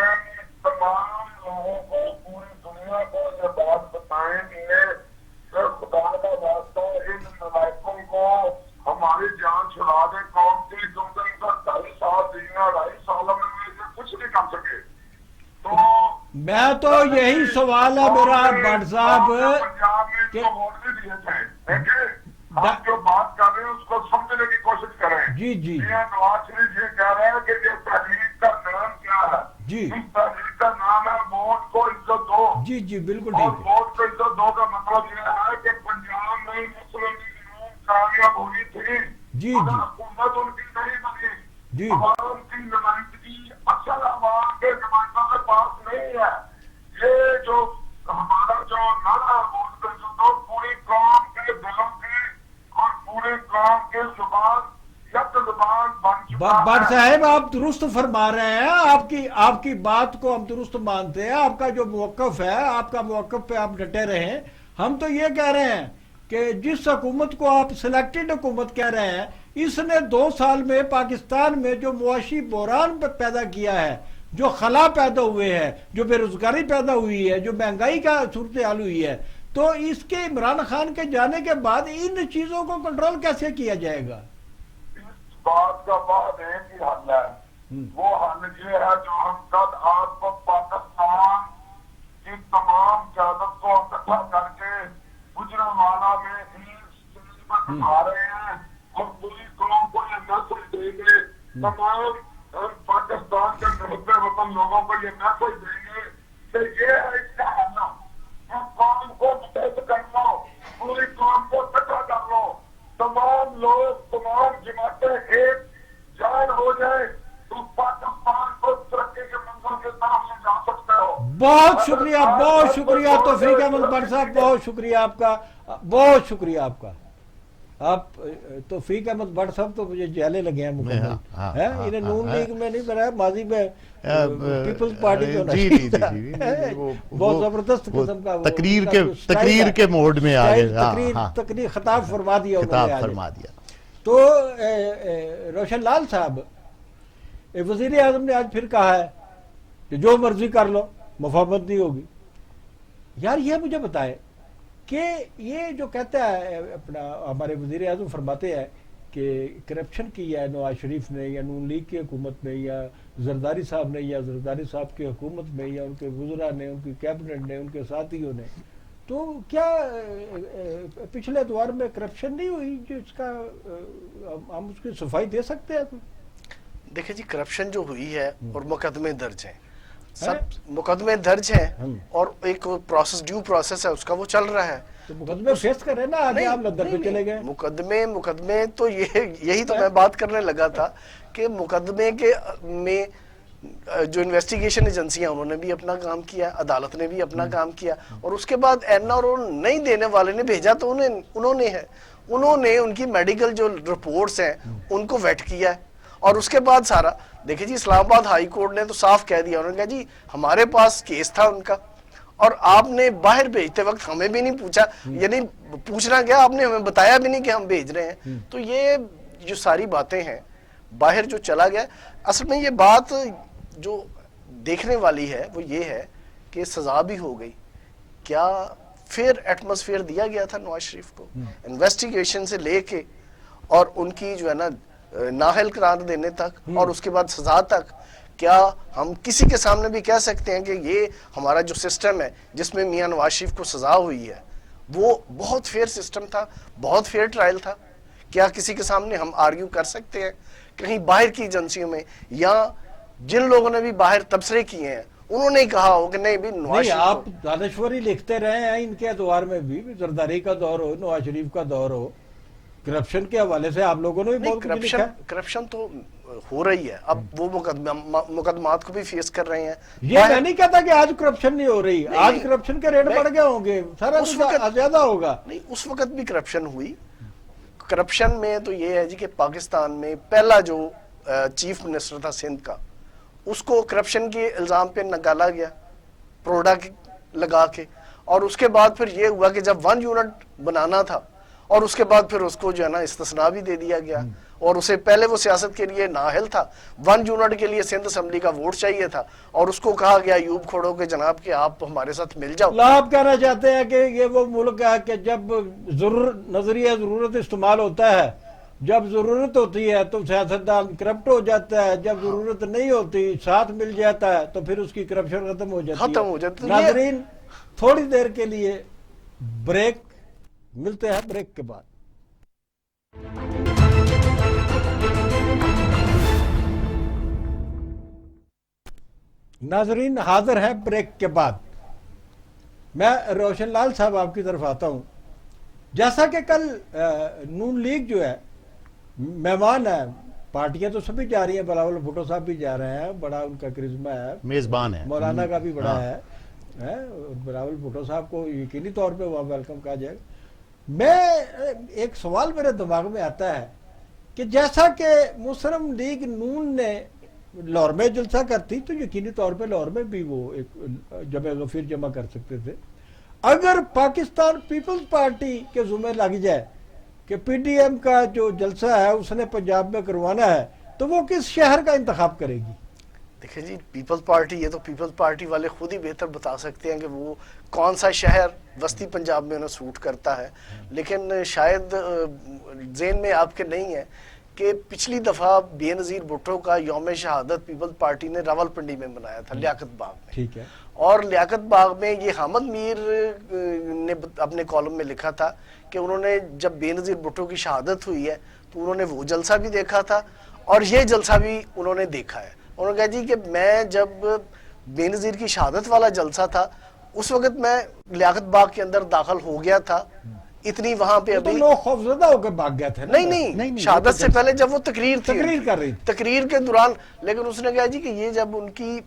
[SPEAKER 5] تمام لوگوں کو, پوری دنیا کو یہ بات بتائیں گے کہ خدا کا واسطہ ان نلائکوں کو ہماری جان چھڑا دے قوم کی, کیونکہ ان کا 2.5 سال دینا, 2.5 سالوں میں یہ کچھ نہیں کر سکے. تو
[SPEAKER 1] میں تو یہی سوال ہے میرا بٹ صاحب
[SPEAKER 5] پنجاب میں ان کو ووٹ بھی دیے تھے, دیکھیں ہم جو بات کر رہے ہیں اس کو سمجھنے کی کوشش کریں.
[SPEAKER 1] جی جی
[SPEAKER 5] نواز شریف یہ کہہ رہے ہیں کہ یہ تحریک کا نام کیا ہے.
[SPEAKER 1] جی,
[SPEAKER 5] اس تحریک کا نام ہے ووٹ کو عزت دو.
[SPEAKER 1] جی جی بالکل
[SPEAKER 5] اور
[SPEAKER 1] ٹھیک ہے.
[SPEAKER 5] ووٹ کو عزت دو کا مطلب یہ ہے کہ پنجاب میں مسلم لیگ کامیاب ہوئی تھی.
[SPEAKER 1] جی
[SPEAKER 5] اگر حکومت ان کی نہیں بنی,
[SPEAKER 1] جی
[SPEAKER 5] عوام کی نمائندگی اصل عوام کے نمائندوں کے پاس نہیں ہے. یہ جو ہمارا جو نعرہ ووٹ کو عزت دو پوری قوم کے دلوں کی اور پورے قوم کے زبان یک زبان بن چکا ہے.
[SPEAKER 1] بٹ صاحب آپ درست فرما رہے ہیں, آپ کی بات کو ہم درست مانتے ہیں. آپ کا جو موقف ہے, آپ کا موقف پہ آپ ڈٹے رہیں. ہم تو یہ کہہ رہے ہیں کہ جس حکومت کو آپ سلیکٹڈ حکومت کہہ رہے ہیں, اس نے 2 سال میں پاکستان میں جو معاشی بحران پیدا کیا ہے, جو خلا پیدا ہوئے ہیں, جو بے روزگاری پیدا ہوئی ہے, جو مہنگائی کا صورتحال ہوئی ہے, تو اس کے عمران خان کے جانے کے بعد ان چیزوں کو کنٹرول کیسے کیا جائے گا؟
[SPEAKER 5] اس بات کا بات ایک ہی حل ہے, وہ حل یہ ہے جو ہم کل آپ کو پاکستان کی تمام قیادت کو اکٹھا کر کے گجرانوالہ میں بٹھا رہے ہیں اور پوری قوم کو یہ میسج دیں گے. تمام پاکستان کے محب وطن لوگوں کو یہ میسج دیں گے کہ یہ ہے اس کا حل. قوم کو متحد کر لو, پوری قوم کو اکٹھا کر لو, تمام لوگ, تمام جماعتیں ایک جان ہو جائیں تو پاکستان کو ترقی کے منزل کے طرف لے جا سکتے ہو.
[SPEAKER 1] بہت شکریہ توفیق احمد بٹ صاحب, بہت شکریہ آپ کا, بہت شکریہ آپ کا. آپ توفیق احمد بٹ صاحب تو مجھے جیلے لگے ہیں مکمل, انہیں نون لیگ میں نہیں بنایا, ماضی میں پیپلز پارٹی کو بہت زبردست قسم کا
[SPEAKER 2] تقریر کے موڈ میں آ گئے,
[SPEAKER 1] تقریر خطاب فرما دیا انہوں نے. تو روشن لال صاحب, وزیر اعظم نے آج پھر کہا ہے کہ جو مرضی کر لو, مفاہمت نہیں ہوگی. یار یہ مجھے بتائے کہ یہ جو کہتا ہے اپنا ہمارے وزیر اعظم فرماتے ہیں کہ کرپشن کی ہے نواز شریف نے, یا نون لیگ کی حکومت نے, یا زرداری صاحب نے, یا زرداری صاحب کی حکومت میں, یا ان کے وزراء نے, ان کی کیبنٹ نے, ان کے ساتھیوں نے, تو کیا پچھلے دور میں کرپشن نہیں ہوئی جس کا ہم اس کی صفائی دے سکتے ہیں؟
[SPEAKER 4] دیکھیں جی, کرپشن جو ہوئی ہے اور مقدمے درج ہیں, سب مقدمے درج ہیں اور ایک پروسیس, ڈیو پروسیس ہے اس کا, وہ چل رہا ہے.
[SPEAKER 1] تو مقدمے فیس کریں نا, آگے آپ لندن پہ چلے گئے.
[SPEAKER 4] مقدمے تو یہی تو میں بات کرنے لگا تھا کہ مقدمے کے میں جو انویسٹیگیشن ایجنسیاں انہوں نے بھی اپنا کام کیا, عدالت نے بھی اپنا کام کیا, اور اس کے بعد این آر او نہیں دینے والے نے بھیجا تو انہوں نے ان کی میڈیکل جو رپورٹس ہیں ان کو ویٹ کیا ہے. اور اس کے بعد سارا دیکھیں جی, اسلام آباد ہائی کورٹ نے تو صاف کہہ دیا, انہوں نے کہا جی ہمارے پاس کیس تھا ان کا, اور آپ نے باہر بھیجتے وقت ہمیں بھی نہیں پوچھا, یعنی پوچھنا کیا, آپ نے ہمیں بتایا بھی نہیں کہ ہم بھیج رہے ہیں. تو یہ جو ساری باتیں ہیں باہر جو چلا گیا, اصل میں یہ بات جو دیکھنے والی ہے وہ یہ ہے کہ سزا بھی ہو گئی. کیا فیئر ایٹماسفیئر دیا گیا تھا نواز شریف کو انویسٹیگیشن سے لے کے اور ان کی جو ہے نا نااہل قرار دینے تک اور اس کے بعد سزا تک؟ کیا ہم کسی کے سامنے بھی کہہ سکتے ہیں کہ یہ ہمارا جو سسٹم ہے جس میں میاں نواز شریف کو سزا ہوئی ہے وہ بہت فیئر سسٹم تھا, بہت فیئر ٹرائل تھا؟ کیا کسی کے سامنے ہم آرگیو کر سکتے ہیں؟ کہیں باہر کی ایجنسیوں میں یا जिन लोगों ने भी बाहर तबसरे किए हैं उन्होंने ही कहा हो कि नहीं भी नवाज
[SPEAKER 1] नहीं,
[SPEAKER 4] शरीफ
[SPEAKER 1] आप दानश्वरी लिखते रहे हैं इनके दौर में भी, जरदारी का दौर हो, नवाज शरीफ का दौर हो, करप्शन के हवाले से आप लोगों ने भी बहुत कुछ लिखा है।
[SPEAKER 4] करप्शन तो हो रही है, अब वो मुकदमात को भी फेस कर रहे हैं।
[SPEAKER 1] ये मैं नहीं कहता कि आज करप्शन नहीं हो रही, आज
[SPEAKER 4] नहीं,
[SPEAKER 1] करप्शन के रेट बढ़ गए होंगे, सारा
[SPEAKER 4] उस
[SPEAKER 1] कुछ
[SPEAKER 4] वक्त-
[SPEAKER 1] ज्यादा होगा।
[SPEAKER 4] नहीं, उस वक्त भी करप्शन हुई। करप्शन में तो ये है जी कि पाकिस्तान में पहला जो चीफ मिनिस्टर था सिंध का, उसको करप्शन के इल्जाम पे निकाला गया प्रोडक्ट लगा के, और उसके बाद फिर ये हुआ कि जब 1 यूनिट बनाना था और उसके बाद फिर उसको जो है ना इस्तिस्ना भी दे दिया गया, और उसे पहले वो सियासत के लिए नाअहल था, 1 यूनिट के लिए सिंध असम्बली का वोट चाहिए था, और उसको कहा गया यूब खोड़ो के जनाब कि आप हमारे साथ मिल जाओ।
[SPEAKER 1] आप कहना चाहते हैं कि ये वो मुल्क है कि जब नजरिया जरूरत इस्तेमाल होता है, जब जरूरत होती है तो सियासतदान करप्ट हो जाता है, जब जरूरत नहीं होती साथ मिल जाता है तो फिर उसकी करप्शन खत्म हो जाती है।
[SPEAKER 4] खत्म हो जाती है।
[SPEAKER 1] नाज़रीन, थोड़ी देर के लिए ब्रेक, मिलते हैं ब्रेक के बाद। नाजरीन, हाजिर है ब्रेक के बाद। मैं रोशन लाल साहब आपकी तरफ आता हूं। जैसा कि कल नून लीग जो है मेहमान है, पार्टियां तो सभी जा रही हैं, बिलावल भुट्टो साहब भी जा रहे हैं, बड़ा उनका करिश्मा है,
[SPEAKER 2] मेजबान है,
[SPEAKER 1] मौलाना का भी बड़ा
[SPEAKER 2] हाँ।
[SPEAKER 1] है, बिलावल भुट्टो साहब को यकीनी तौर पे वहाँ वेलकम कहा जाएगा। मैं एक सवाल मेरे दिमाग में आता है कि जैसा कि मुस्लिम लीग नून ने लाहौर में जलसा करती तो यकीनी तौर पे लाहौर में भी वो एक जमे गफीर जमा कर सकते थे। अगर पाकिस्तान पीपल्स पार्टी के जुम्मे लग जाए कि पीडीएम का जो जलसा है उसने पंजाब में करवाना है, तो वो किस शहर का इंतखाब करेगी?
[SPEAKER 4] देखिए जी, पीपल्स पार्टी, ये तो पीपल्स पार्टी वाले खुद ही बेहतर बता सकते हैं कि वो कौन सा शहर वस्ती पंजाब में उन्हें सूट करता है, लेकिन शायद ज़हन में आपके नहीं है कि पिछली दफ़ा बेनज़ीर भुट्टो का यौम शहादत पीपल्स पार्टी ने रावलपिंडी में मनाया था, लियाकत बाग में।
[SPEAKER 1] ठीक है।
[SPEAKER 4] और लियाकत बाग में ये हामिद मीर ने अपने कॉलम में लिखा था कि उन्होंने जब बेनज़ीर भुट्टो की शहादत हुई है तो उन्होंने वो जलसा भी देखा था और ये जलसा भी उन्होंने देखा है। उन्होंने कहा जी कि मैं जब बेनज़ीर की शहादत वाला जलसा था उस वक्त मैं लियाकत बाग के अंदर दाखिल हो गया था, इतनी वहां पे
[SPEAKER 1] तो
[SPEAKER 4] अभी
[SPEAKER 1] लोग खौफजदा होकर भाग गए थे ना?
[SPEAKER 4] नहीं, शहादत से पहले जब वो तकरीर थी,
[SPEAKER 1] तकरीर कर रही थी,
[SPEAKER 4] तकरीर के दौरान, लेकिन उसने कहा जी कि ये जब उनकी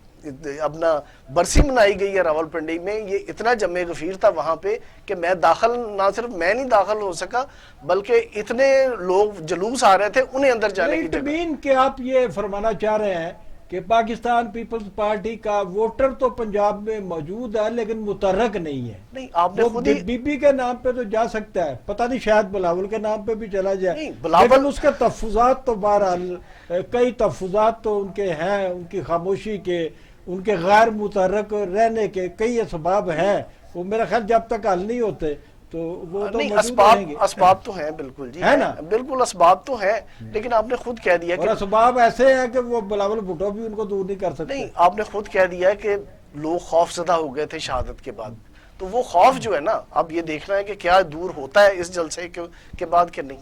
[SPEAKER 4] अपना बरसी मनाई गई है रावलपिंडी में, ये इतना जमे गफीर था वहां पे कि मैं दाखिल, ना सिर्फ मैं नहीं दाखिल हो सका बल्कि इतने लोग जुलूस आ रहे थे उन्हें अंदर जाने की जगह।
[SPEAKER 1] मीन कि आप ये फरमाना चाह रहे हैं कि पाकिस्तान पीपल्स पार्टी का वोटर तो पंजाब में मौजूद है लेकिन मुतर्रक नहीं है।
[SPEAKER 4] नहीं, आपने
[SPEAKER 1] वो
[SPEAKER 4] खुद ही
[SPEAKER 1] बीबी के नाम पे तो जा सकता है, पता नहीं शायद बिलावल के नाम पे भी चला जाए,
[SPEAKER 4] नहीं, बिलावल-
[SPEAKER 1] लेकिन उसके तहफुजात तो बहरहाल कई तहफुजात तो उनके हैं, उनकी खामोशी के, उनके गैर मुतर्रक रहने के कई असबाब हैं, वो मेरा ख्याल जब तक हल नहीं होते तो वो तो
[SPEAKER 4] नहीं,
[SPEAKER 1] मौजूद रहेंगे।
[SPEAKER 4] असबाब तो हैं, बिल्कुल जी
[SPEAKER 1] है ना?
[SPEAKER 4] बिल्कुल असबाब तो है, लेकिन आपने खुद कह दिया
[SPEAKER 1] और
[SPEAKER 4] कि
[SPEAKER 1] असबाब ऐसे हैं कि वो बिलावल भुट्टो भी उनको दूर नहीं कर सकते।
[SPEAKER 4] नहीं, आपने खुद कह दिया कि लोग खौफजदा हो गए थे शहादत के बाद, तो वो खौफ जो है ना, अब ये देखना है कि क्या दूर होता है इस जलसे के बाद कि नहीं।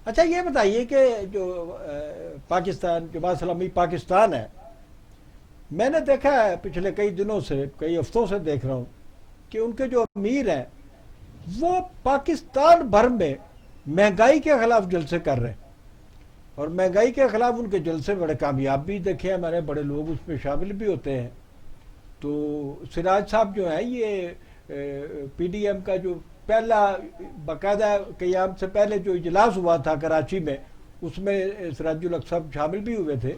[SPEAKER 1] अच्छा, ये बताइए कि जो पाकिस्तान, जमात इस्लामी पाकिस्तान है, मैंने देखा है पिछले कई दिनों से, कई हफ्तों से देख रहा हूँ कि उनके जो अमीर हैं वो पाकिस्तान भर में महंगाई के खिलाफ जलसे कर रहे हैं, और महंगाई के खिलाफ उनके जलसे बड़े कामयाब भी देखे हैं, हमारे बड़े लोग उसमें शामिल भी होते हैं। तो सिराज साहब जो है, ये पीडीएम का जो पहला बाकायदा क़याम से पहले जो इजलास हुआ था कराची में, उसमें सिराजुल हक साहब शामिल भी हुए थे।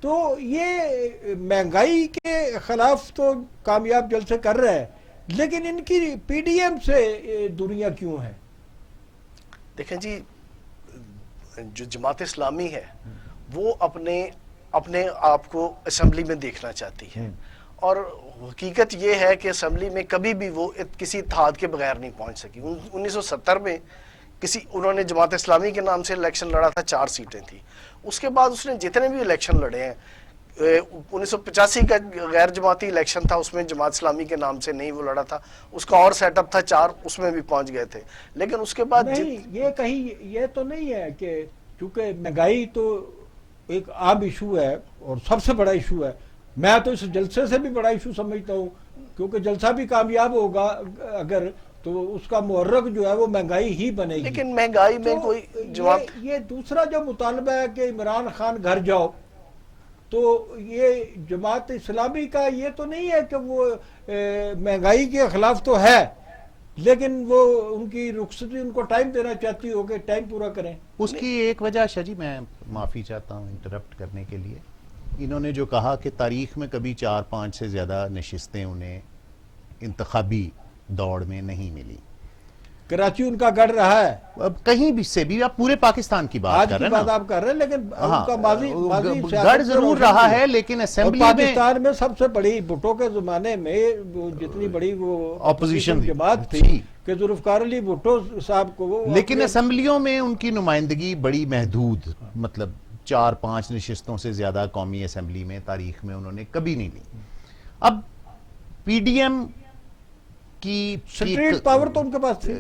[SPEAKER 1] तो ये महंगाई के खिलाफ तो कामयाब जलसे कर रहे हैं, लेकिन इनकी पीडीएम से दुनिया क्यों है?
[SPEAKER 4] देखें जी, जो जमात इस्लामी है वो अपने आप को असेंबली में देखना चाहती है, और हकीकत ये है कि असेंबली में कभी भी वो किसी इत्तेहाद के बगैर नहीं पहुंच सकी। 1970 में उन्होंने जमात इस्लामी के नाम से इलेक्शन लड़ा था, 4 सीटें थी। उसके बाद उसने जितने भी इलेक्शन लड़े हैं, 1985 का गैर जमाती इलेक्शन था, उसमें जमात इस्लामी के नाम से नहीं वो लड़ा था, उसका और सेटअप था 4, उसमें भी पहुंच गए थे। लेकिन उसके बाद
[SPEAKER 1] नहीं, ये कहीं ये तो नहीं है कि चूंकि महंगाई तो एक आम इशू है और सबसे बड़ा इशू है। मैं तो इस जलसे से भी बड़ा इशू समझता हूँ, क्योंकि जलसा भी कामयाब होगा अगर, तो उसका मुहर्रक जो है वो महंगाई ही बनेगी।
[SPEAKER 4] लेकिन महंगाई में
[SPEAKER 1] तो
[SPEAKER 4] कोई जवाब,
[SPEAKER 1] ये दूसरा जो मुतालबा है कि इमरान खान घर जाओ, तो ये जमात इस्लामी का ये तो नहीं है कि वो महंगाई के खिलाफ तो है, लेकिन वो उनकी रुखसती उनको टाइम देना चाहती हो कि टाइम पूरा करें।
[SPEAKER 2] उसकी एक वजह शाजी, मैं माफ़ी चाहता हूँ इंटरप्ट करने के लिए, इन्होंने जो कहा कि तारीख में कभी 4-5 से ज़्यादा नशिस्तें उन्हें इंतखाबी दौड़ में नहीं मिली।
[SPEAKER 1] कराची उनका गढ़ रहा है,
[SPEAKER 2] अब कहीं भी से भी आप पूरे पाकिस्तान की बात
[SPEAKER 1] आज
[SPEAKER 2] कर
[SPEAKER 1] की
[SPEAKER 2] रहे हैं
[SPEAKER 1] बात
[SPEAKER 2] ना।
[SPEAKER 1] आप कर रहे हैं, लेकिन
[SPEAKER 2] हाँ,
[SPEAKER 1] उनका माजी
[SPEAKER 2] गढ़
[SPEAKER 1] सियासत
[SPEAKER 2] जरूर
[SPEAKER 1] में
[SPEAKER 2] रहा
[SPEAKER 1] रोशन
[SPEAKER 2] है,
[SPEAKER 1] किया।
[SPEAKER 2] लेकिन
[SPEAKER 1] और
[SPEAKER 2] असेंबली में
[SPEAKER 1] पाकिस्तान में सबसे बड़ी भुट्टो के जमाने में वो जितनी बड़ी वो
[SPEAKER 2] ऑपोजिशन
[SPEAKER 1] जमात थी
[SPEAKER 2] जी।
[SPEAKER 1] कि जुल्फकार अली भुट्टो साहब को वो
[SPEAKER 2] लेकिन
[SPEAKER 1] अपने-
[SPEAKER 2] असेंबलियों में उनकी नुमाइंदगी बड़ी महदूद, मतलब 4-5 नशिस्तों से ज्यादा कौमी असेंबली में तारीख में उन्होंने कभी नहीं ली। अब पीडीएम की
[SPEAKER 1] स्ट्रीट पावर तो उनके पास थी।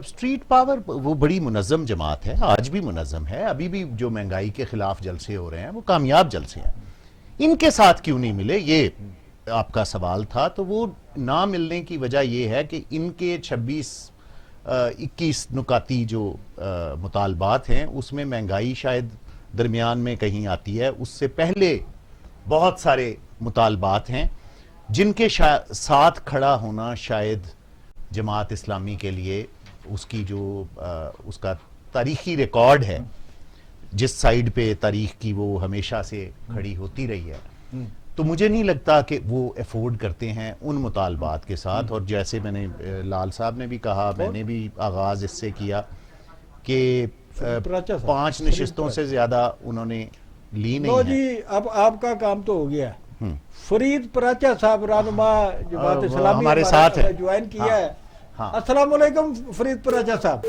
[SPEAKER 2] स्ट्रीट पावर वो बड़ी मुनज़्ज़म जमात है, आज भी मुनज़्ज़म है। अभी भी जो महंगाई के खिलाफ जलसे हो रहे हैं वो कामयाब जलसे हैं। इनके साथ क्यों नहीं मिले, ये आपका सवाल था। तो वो ना मिलने की वजह ये है कि इनके 26-21 नुकाती जो मुतालबात हैं उसमें महंगाई शायद दरमियान में कहीं आती है। उससे पहले बहुत सारे मुतालबात हैं जिनके साथ खड़ा होना शायद जमात इस्लामी के लिए उसकी जो उसका तारीखी रिकॉर्ड है, जिस साइड पे तारीख की वो हमेशा से खड़ी होती रही है, तो मुझे नहीं लगता कि वो अफोर्ड करते हैं उन मुतालबात के साथ। और जैसे मैंने लाल साहब ने भी कहा, मैंने भी आगाज़ इससे किया कि 5 नशिस्तों से ज़्यादा उन्होंने ली नहीं है।
[SPEAKER 1] जी, अब आपका काम तो हो गया। फरीद पराचा साहब रहनुमा जमात इस्लामी
[SPEAKER 2] हमारे साथ है,
[SPEAKER 1] ज्वाइन किया
[SPEAKER 2] हाँ,
[SPEAKER 1] है।
[SPEAKER 2] हाँ।
[SPEAKER 1] अस्सलाम वालेकुम फरीद पराचा साहब।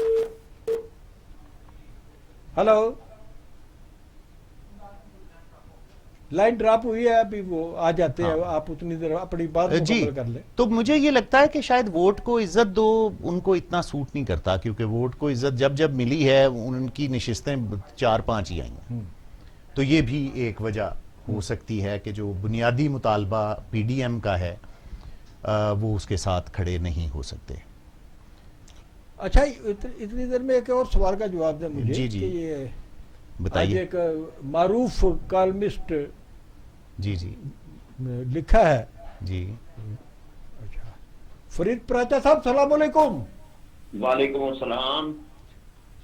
[SPEAKER 1] हेलो, लाइन ड्रॉप हुई है, अभी वो आ जाते हैं। आप उतनी देर अपनी बात
[SPEAKER 2] जी,
[SPEAKER 1] मुकम्मल कर लें।
[SPEAKER 2] तो मुझे ये लगता है कि शायद वोट को इज्जत दो उनको इतना सूट नहीं करता, क्योंकि वोट को इज्जत जब जब मिली है उनकी नशिस्तें 4-5 ही आई हैं। तो ये भी एक वजह हो सकती है कि जो बुनियादी मुतालबा पीडीएम का है वो उसके साथ खड़े नहीं हो सकते।
[SPEAKER 1] अच्छा, इतनी देर में एक और सवाल का जवाब दें मुझे।
[SPEAKER 2] जी, जी।
[SPEAKER 1] कि ये
[SPEAKER 2] बताइए।
[SPEAKER 1] आज एक मारूफ कॉलमिस्ट
[SPEAKER 2] जी जी
[SPEAKER 1] लिखा है।
[SPEAKER 2] जी।
[SPEAKER 1] अच्छा, फरीद पराचा साहब सलाम वालेकुम।
[SPEAKER 3] वालेकुम अस्सलाम।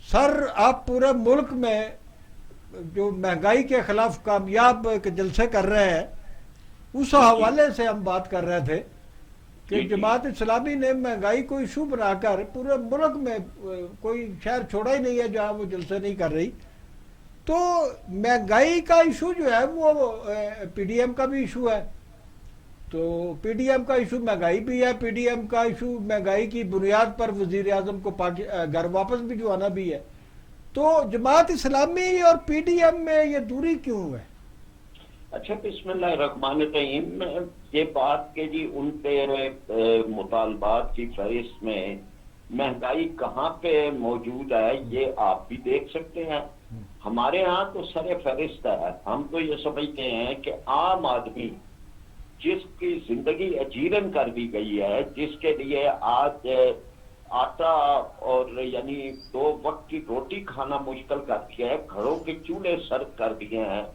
[SPEAKER 1] सर, आप पूरे मुल्क में जो महंगाई के खिलाफ कामयाब जलसे कर रहे हैं, उस हवाले से हम बात कर रहे थे कि जमात इस्लामी ने महंगाई को इशू बनाकर पूरे मुल्क में कोई शहर छोड़ा ही नहीं है जहां वो जलसे नहीं कर रही। तो महंगाई का इशू जो है वो पीडीएम का भी इशू है। तो पीडीएम का इशू महंगाई भी है, पीडीएम का इशू महंगाई की बुनियाद पर वजीर आजम को घर वापस भिजवाना भी है। तो जमात इस्लामी और पीडीएम में ये दूरी क्यों है?
[SPEAKER 3] अच्छा, बिस्मिल्लाहिर्रहमानिर्रहीम। ये बात के जी उनके मुतालबात की फहरिस्त में महंगाई कहाँ पे मौजूद है ये आप भी देख सकते हैं। हमारे यहाँ तो सरे फहरिस्त है। हम तो ये समझते हैं कि आम आदमी जिसकी जिंदगी अजीरन कर दी गई है, जिसके लिए आज आटा और यानी 2 वक्त की रोटी खाना मुश्किल कर दिया है, घरों के चूल्हे सर्द कर दिए हैं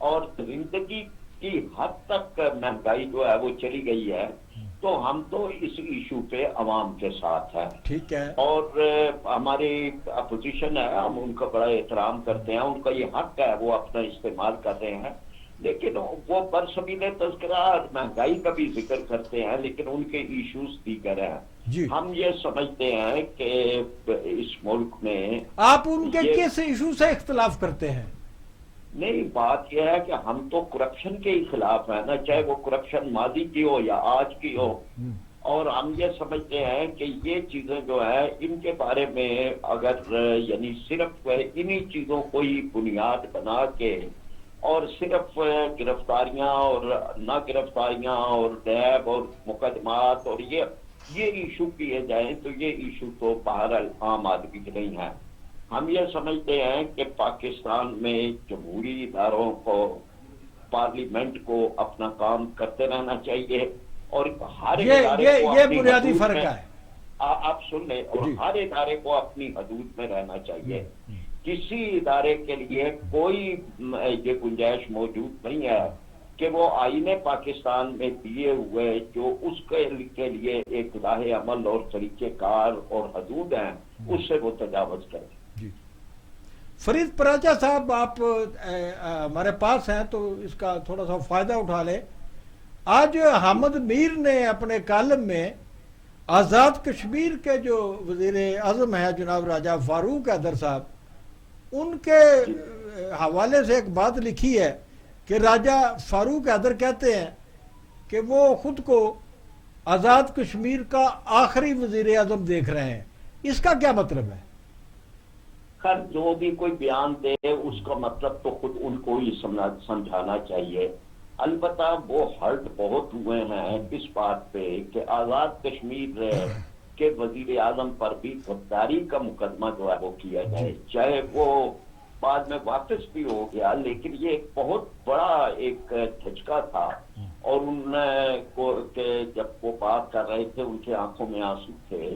[SPEAKER 3] और जिंदगी की हद तक महंगाई जो है वो चली गई है, तो हम तो इस इशू पे अवाम के साथ हैं।
[SPEAKER 1] ठीक है।
[SPEAKER 3] और हमारी अपोजिशन है, हम उनका बड़ा एहतराम करते हैं, उनका ये हक है, वो अपना इस्तेमाल कर रहे हैं। लेकिन वो बरसमीने तज़किरा महंगाई का भी जिक्र करते हैं, लेकिन उनके इश्यूज दीगर हैं। हम ये समझते हैं कि इस मुल्क में
[SPEAKER 1] आप उनके किस इशू से इख्तिलाफ करते हैं?
[SPEAKER 3] नहीं, बात यह है कि हम तो करप्शन के ही खिलाफ है ना, चाहे वो करप्शन मादी की हो या आज की हो। और हम ये समझते हैं कि ये चीजें जो है इनके बारे में अगर यानी सिर्फ इन्हीं चीजों को ही बुनियाद बना के और सिर्फ गिरफ्तारियां और ना गिरफ्तारियां और नैब और मुकदमात और ये इशू किए जाएं, तो ये इशू तो बहरहाल आम आदमी के नहीं है।
[SPEAKER 6] हम ये समझते हैं कि पाकिस्तान में जमहूरी इदारों को, पार्लियामेंट को अपना काम करते रहना चाहिए और हर इदारे को
[SPEAKER 1] ये
[SPEAKER 6] अपनी
[SPEAKER 1] बुनियादी
[SPEAKER 6] हदूद
[SPEAKER 1] फर्क
[SPEAKER 6] में-
[SPEAKER 1] है।
[SPEAKER 6] आप सुन लें, और
[SPEAKER 1] जी।
[SPEAKER 6] हर इदारे को अपनी हदूद में रहना चाहिए। किसी इदारे के लिए कोई ये गुंजाइश मौजूद नहीं है कि वो आईने पाकिस्तान में दिए हुए जो उसके के लिए एक राह अमल और तरीक़ेकार और हदूद हैं, उससे वो तजावज़ करें।
[SPEAKER 1] जी। फरीद पराचा साहब, आप हमारे पास हैं तो इसका थोड़ा सा फायदा उठा लें। आज हामिद मीर ने अपने कालम में आज़ाद कश्मीर के जो वज़ीर आज़म हैं जनाब राजा फारूक हैदर साहब, उनके हवाले से एक बात लिखी है कि राजा फारूक हैदर कहते हैं कि वो खुद को आज़ाद कश्मीर का आखिरी वज़ीर आज़म देख रहे हैं। इसका क्या मतलब है?
[SPEAKER 6] खैर, जो भी कोई बयान दे उसका मतलब तो खुद उनको ही समझाना चाहिए। अलबत्ता वो हर्ट बहुत हुए हैं इस बात पे कि आज़ाद कश्मीर के वजीर आजम पर भी गद्दारी का मुकदमा जो है वो किया जाए, चाहे वो बाद में वापस भी हो गया, लेकिन ये एक बहुत बड़ा एक झटका था। और उनको जब वो बात कर रहे थे उनकी आंखों में आंसू थे।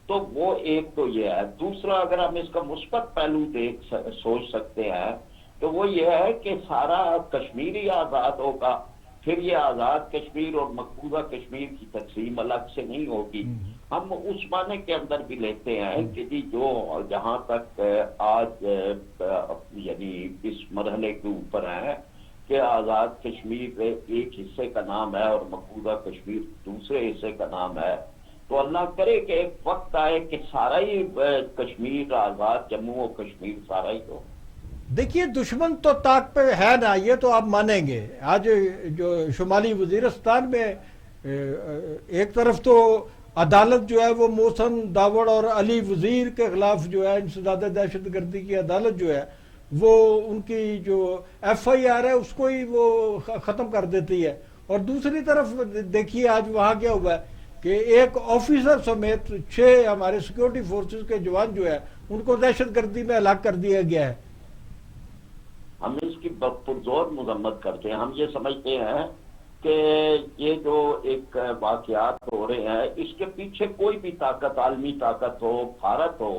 [SPEAKER 6] तो वो एक तो ये है। दूसरा, अगर हम इसका मुस्बत पहलू सोच सकते हैं तो वो ये है कि सारा कश्मीर ही आज़ाद होगा, फिर ये आज़ाद कश्मीर और मकबूजा कश्मीर की तकसीम अलग से नहीं होगी। हम उस माने के अंदर भी लेते हैं कि जी जो जहाँ तक आज यानी इस मरहले के ऊपर है कि आज़ाद कश्मीर एक हिस्से का नाम है और मकबूजा कश्मीर दूसरे हिस्से का नाम है, तो अल्लाह करे कि एक वक्त आए कि सारा ही कश्मीर आज़ाद, जम्मू और कश्मीर सारा ही हो।
[SPEAKER 1] देखिए, दुश्मन तो ताक पे है ना, ये तो आप मानेंगे। आज जो शुमाली वजीरिस्तान में एक तरफ तो अदालत जो है वो मोहसन दावड़ और अली वजीर के खिलाफ जो है इंसदाद दहशत गर्दी की अदालत जो है वो उनकी जो FIR है उसको ही वो ख़त्म कर देती है। और दूसरी तरफ देखिए आज वहाँ क्या हुआ है कि एक ऑफिसर समेत 6 हमारे सिक्योरिटी फोर्सेस के जवान जो है उनको दहशत गर्दी में हलाक कर दिया गया है।
[SPEAKER 6] हम इसकी पुरजोर मजम्मत करते हैं। हम ये समझते हैं कि ये जो एक वाकयात हो रहे हैं इसके पीछे कोई भी ताकत, आलमी ताकत हो, भारत हो,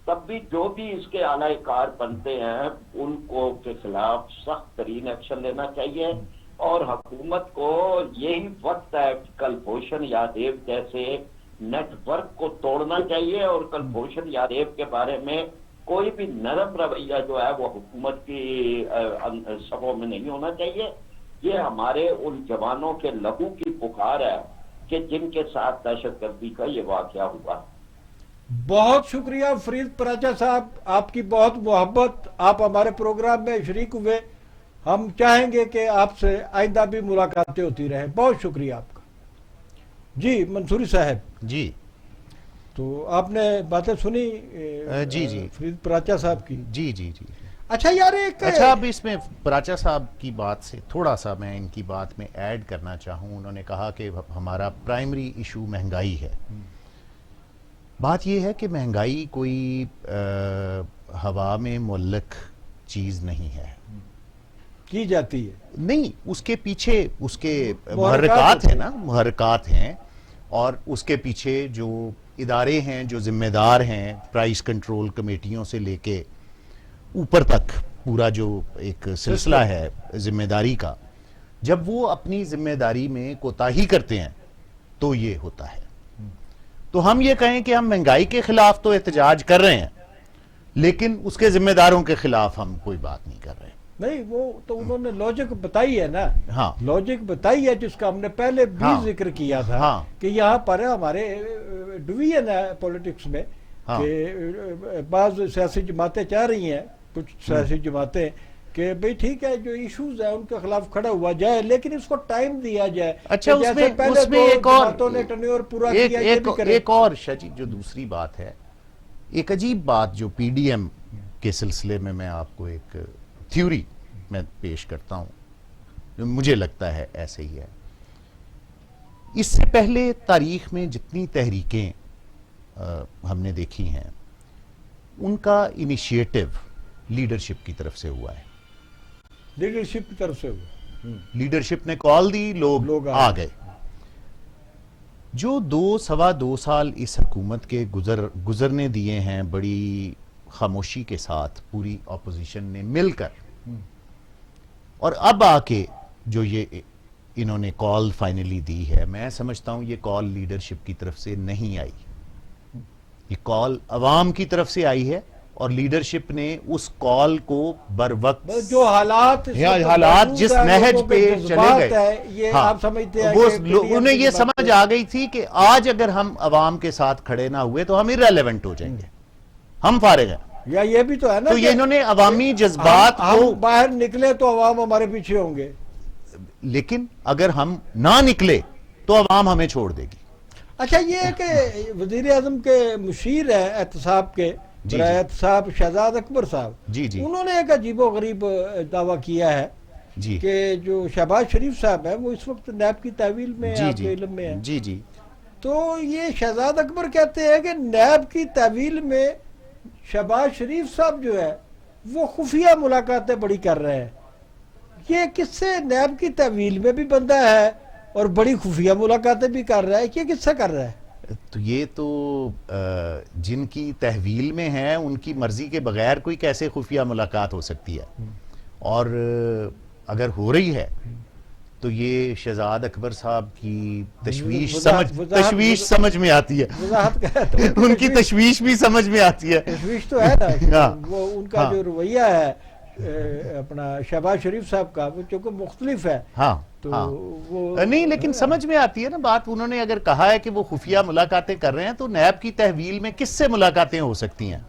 [SPEAKER 6] तब भी जो भी इसके आलाकार बनते हैं उनको के खिलाफ सख्त तरीन एक्शन लेना चाहिए। और हुकूमत को यही वक्त है कि कलभूषण यादव जैसे नेटवर्क को तोड़ना चाहिए और कलभूषण यादव के बारे में कोई भी नरम रवैया जो है वो हुकूमत की सभों में नहीं होना चाहिए। ये हमारे उन जवानों के लहू की पुकार है कि जिनके साथ दहशतगर्दी का ये वाकया हुआ।
[SPEAKER 1] बहुत शुक्रिया फरीद पराचा साहब, आपकी बहुत मोहब्बत, आप हमारे प्रोग्राम में शरीक हुए। हम चाहेंगे कि आपसे आइंदा भी मुलाकातें होती रहें। बहुत शुक्रिया आपका। जी मंसूरी साहब
[SPEAKER 2] जी,
[SPEAKER 1] तो आपने बातें सुनी
[SPEAKER 2] जी
[SPEAKER 1] फरीद पराचा साहब की।
[SPEAKER 2] जी जी जी।
[SPEAKER 1] अच्छा यार, एक
[SPEAKER 2] अच्छा, अब इसमें पराचा साहब की बात से थोड़ा सा मैं इनकी बात में ऐड करना चाहूँ। उन्होंने कहा कि हमारा प्राइमरी इशू महंगाई है। बात यह है कि महंगाई कोई हवा में मुअल्लक चीज़ नहीं है,
[SPEAKER 1] की जाती है
[SPEAKER 2] नहीं, उसके पीछे उसके
[SPEAKER 1] मुहर्रिकात
[SPEAKER 2] मुहर्रिकात हैं ना, मुहर्रिकात हैं, और उसके पीछे जो इदारे हैं जो जिम्मेदार हैं, प्राइस कंट्रोल कमेटियों से लेके ऊपर तक पूरा जो एक सिलसिला है जिम्मेदारी का, जब वो अपनी जिम्मेदारी में कोताही करते हैं तो ये होता है। तो हम ये कहें कि हम महंगाई के खिलाफ तो एहतजाज कर रहे हैं, लेकिन उसके जिम्मेदारों के खिलाफ हम कोई बात नहीं कर रहे।
[SPEAKER 1] नहीं, वो तो उन्होंने लॉजिक बताई है ना।
[SPEAKER 2] हाँ,
[SPEAKER 1] लॉजिक बताई है जिसका हमने पहले भी
[SPEAKER 2] हाँ,
[SPEAKER 1] जिक्र किया था।
[SPEAKER 2] हाँ,
[SPEAKER 1] कि यहाँ पर हमारे डिवीजन है पॉलिटिक्स में,
[SPEAKER 2] हाँ,
[SPEAKER 1] कि बाज़ सियासी जमातें चाह रही हैं, कुछ सियासी जमातें, कि भाई ठीक है जो इश्यूज है उनके खिलाफ खड़ा हुआ जाए, लेकिन इसको टाइम दिया जाए।
[SPEAKER 2] अच्छा,
[SPEAKER 1] कि जैसे
[SPEAKER 2] उसमें
[SPEAKER 1] पहले
[SPEAKER 2] उसमें
[SPEAKER 1] तो
[SPEAKER 2] एक और
[SPEAKER 1] जमातों ने टर्नओवर पूरा किया, ये भी करें।
[SPEAKER 2] एक और शाजी जो दूसरी बात है, एक अजीब बात जो PDM के सिलसिले में मैं आपको एक थ्योरी मैं पेश करता हूं जो मुझे लगता है ऐसे ही है। इससे पहले तारीख में जितनी तहरीकें हमने देखी हैं, ان کا انیشیٹو لیڈرشپ کی طرف سے ہوا ہے.
[SPEAKER 1] لیڈرشپ کی طرف سے ہوا.
[SPEAKER 2] لیڈرشپ نے کال دی, لوگ آ گئے. جو 2-2.25 سال اس حکومت کے گزرنے دیے ہیں بڑی خاموشی کے ساتھ پوری اپوزیشن نے مل کر, اور اب آ کے جو یہ انہوں نے کال فائنلی دی ہے, میں سمجھتا ہوں یہ کال لیڈرشپ کی طرف سے نہیں آئی, یہ کال عوام کی طرف سے آئی ہے, اور لیڈرشپ نے اس کال کو بر وقت
[SPEAKER 1] جو حالات
[SPEAKER 2] جس نہج پہ چلے گئے,
[SPEAKER 1] یہ آپ سمجھتے ہیں
[SPEAKER 2] انہیں یہ سمجھ آ گئی تھی کہ آج اگر ہم عوام کے ساتھ کھڑے نہ ہوئے تو ہم irrelevant ہو جائیں گے, ہم فارغ ہیں.
[SPEAKER 1] یا یہ بھی تو ہے نا,
[SPEAKER 2] تو یہ انہوں نے عوامی جذبات کو,
[SPEAKER 1] باہر نکلے تو عوام ہمارے پیچھے ہوں گے,
[SPEAKER 2] لیکن اگر ہم نہ نکلے تو عوام ہمیں چھوڑ دے گی.
[SPEAKER 1] اچھا, یہ کہ وزیر اعظم کے مشیر ہیں احتساب کے, احتساب شہزاد اکبر صاحب, انہوں نے ایک عجیب و غریب دعویٰ کیا ہے کہ جو شہباز شریف صاحب ہیں وہ اس وقت نیب کی تحویل میں آپ کے علم میں ہیں. تو یہ شہزاد اکبر کہتے ہیں کہ نیب کی تحویل میں شہباز شریف صاحب جو ہے وہ خفیہ ملاقاتیں بڑی کر رہے ہیں. یہ کس سے نیب کی تحویل میں بھی بندہ ہے اور بڑی خفیہ ملاقاتیں بھی کر رہا ہے, یہ کس سے کر رہا ہے؟
[SPEAKER 2] تو یہ تو جن کی تحویل میں ہیں ان کی مرضی کے بغیر کوئی کیسے خفیہ ملاقات ہو سکتی ہے, اور اگر ہو رہی ہے تو یہ شہزاد اکبر صاحب کی تشویش سمجھ میں آتی ہے, ان کی تشویش بھی سمجھ میں آتی ہے.
[SPEAKER 1] تشویش تو ہے نا, وہ ان کا جو رویہ ہے اپنا شہباز شریف صاحب کا, وہ چونکہ مختلف ہے. تو وہ
[SPEAKER 2] نہیں, لیکن سمجھ میں آتی ہے نا بات. انہوں نے اگر کہا ہے کہ وہ خفیہ ملاقاتیں کر رہے ہیں تو نیب کی تحویل میں کس سے ملاقاتیں ہو سکتی ہیں؟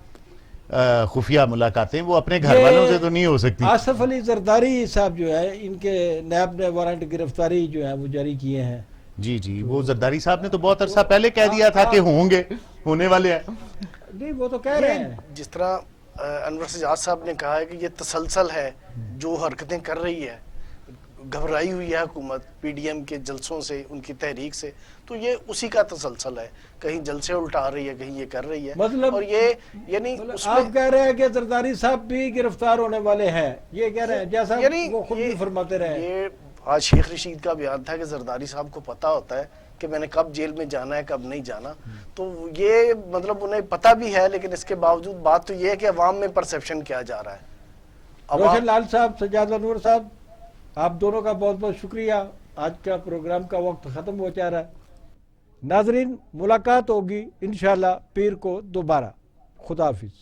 [SPEAKER 2] خفیہ ملاقاتیں وہ اپنے گھر والوں سے تو نہیں ہو سکتی.
[SPEAKER 1] آصف علی زرداری صاحب جو ہے, ان کے نیب نے وارنٹ گرفتاری جو ہے وہ جاری کیے ہیں.
[SPEAKER 2] جی وہ زرداری صاحب نے تو بہت عرصہ پہلے کہہ دیا تھا کہ ہوں گے, ہونے والے ہیں.
[SPEAKER 1] نہیں, وہ تو کہہ رہے ہیں.
[SPEAKER 4] جس طرح انور سجاد صاحب نے کہا ہے کہ یہ تسلسل ہے جو حرکتیں کر رہی ہے, گھبرائی ہوئی ہے حکومت پی ڈی ایم کے جلسوں سے, ان کی تحریک سے, تو یہ اسی کا تسلسل ہے. کہیں جلسے الٹا رہی ہے, کہیں یہ کر رہی ہے.
[SPEAKER 1] مطلب
[SPEAKER 4] اور یہ یعنی
[SPEAKER 1] آپ کہہ رہے ہیں کہ زرداری صاحب بھی گرفتار ہونے والے ہیں, یہ کہہ رہے ہیں جیسا وہ خود بھی فرماتے رہے.
[SPEAKER 4] یہ آج شیخ رشید کا بیان تھا کہ زرداری صاحب کو پتا ہوتا ہے کہ میں نے کب جیل میں جانا ہے, کب نہیں جانا. تو یہ مطلب انہیں پتا بھی ہے, لیکن اس کے باوجود بات تو یہ ہے کہ عوام میں پرسیپشن کیا جا رہا ہے.
[SPEAKER 1] روشن لال صاحب, سجاد انور صاحب, آپ دونوں کا بہت بہت شکریہ. آج کا پروگرام کا وقت ختم ہو جا رہا ہے. ناظرین, ملاقات ہوگی انشاءاللہ پیر کو دوبارہ. خدا حافظ.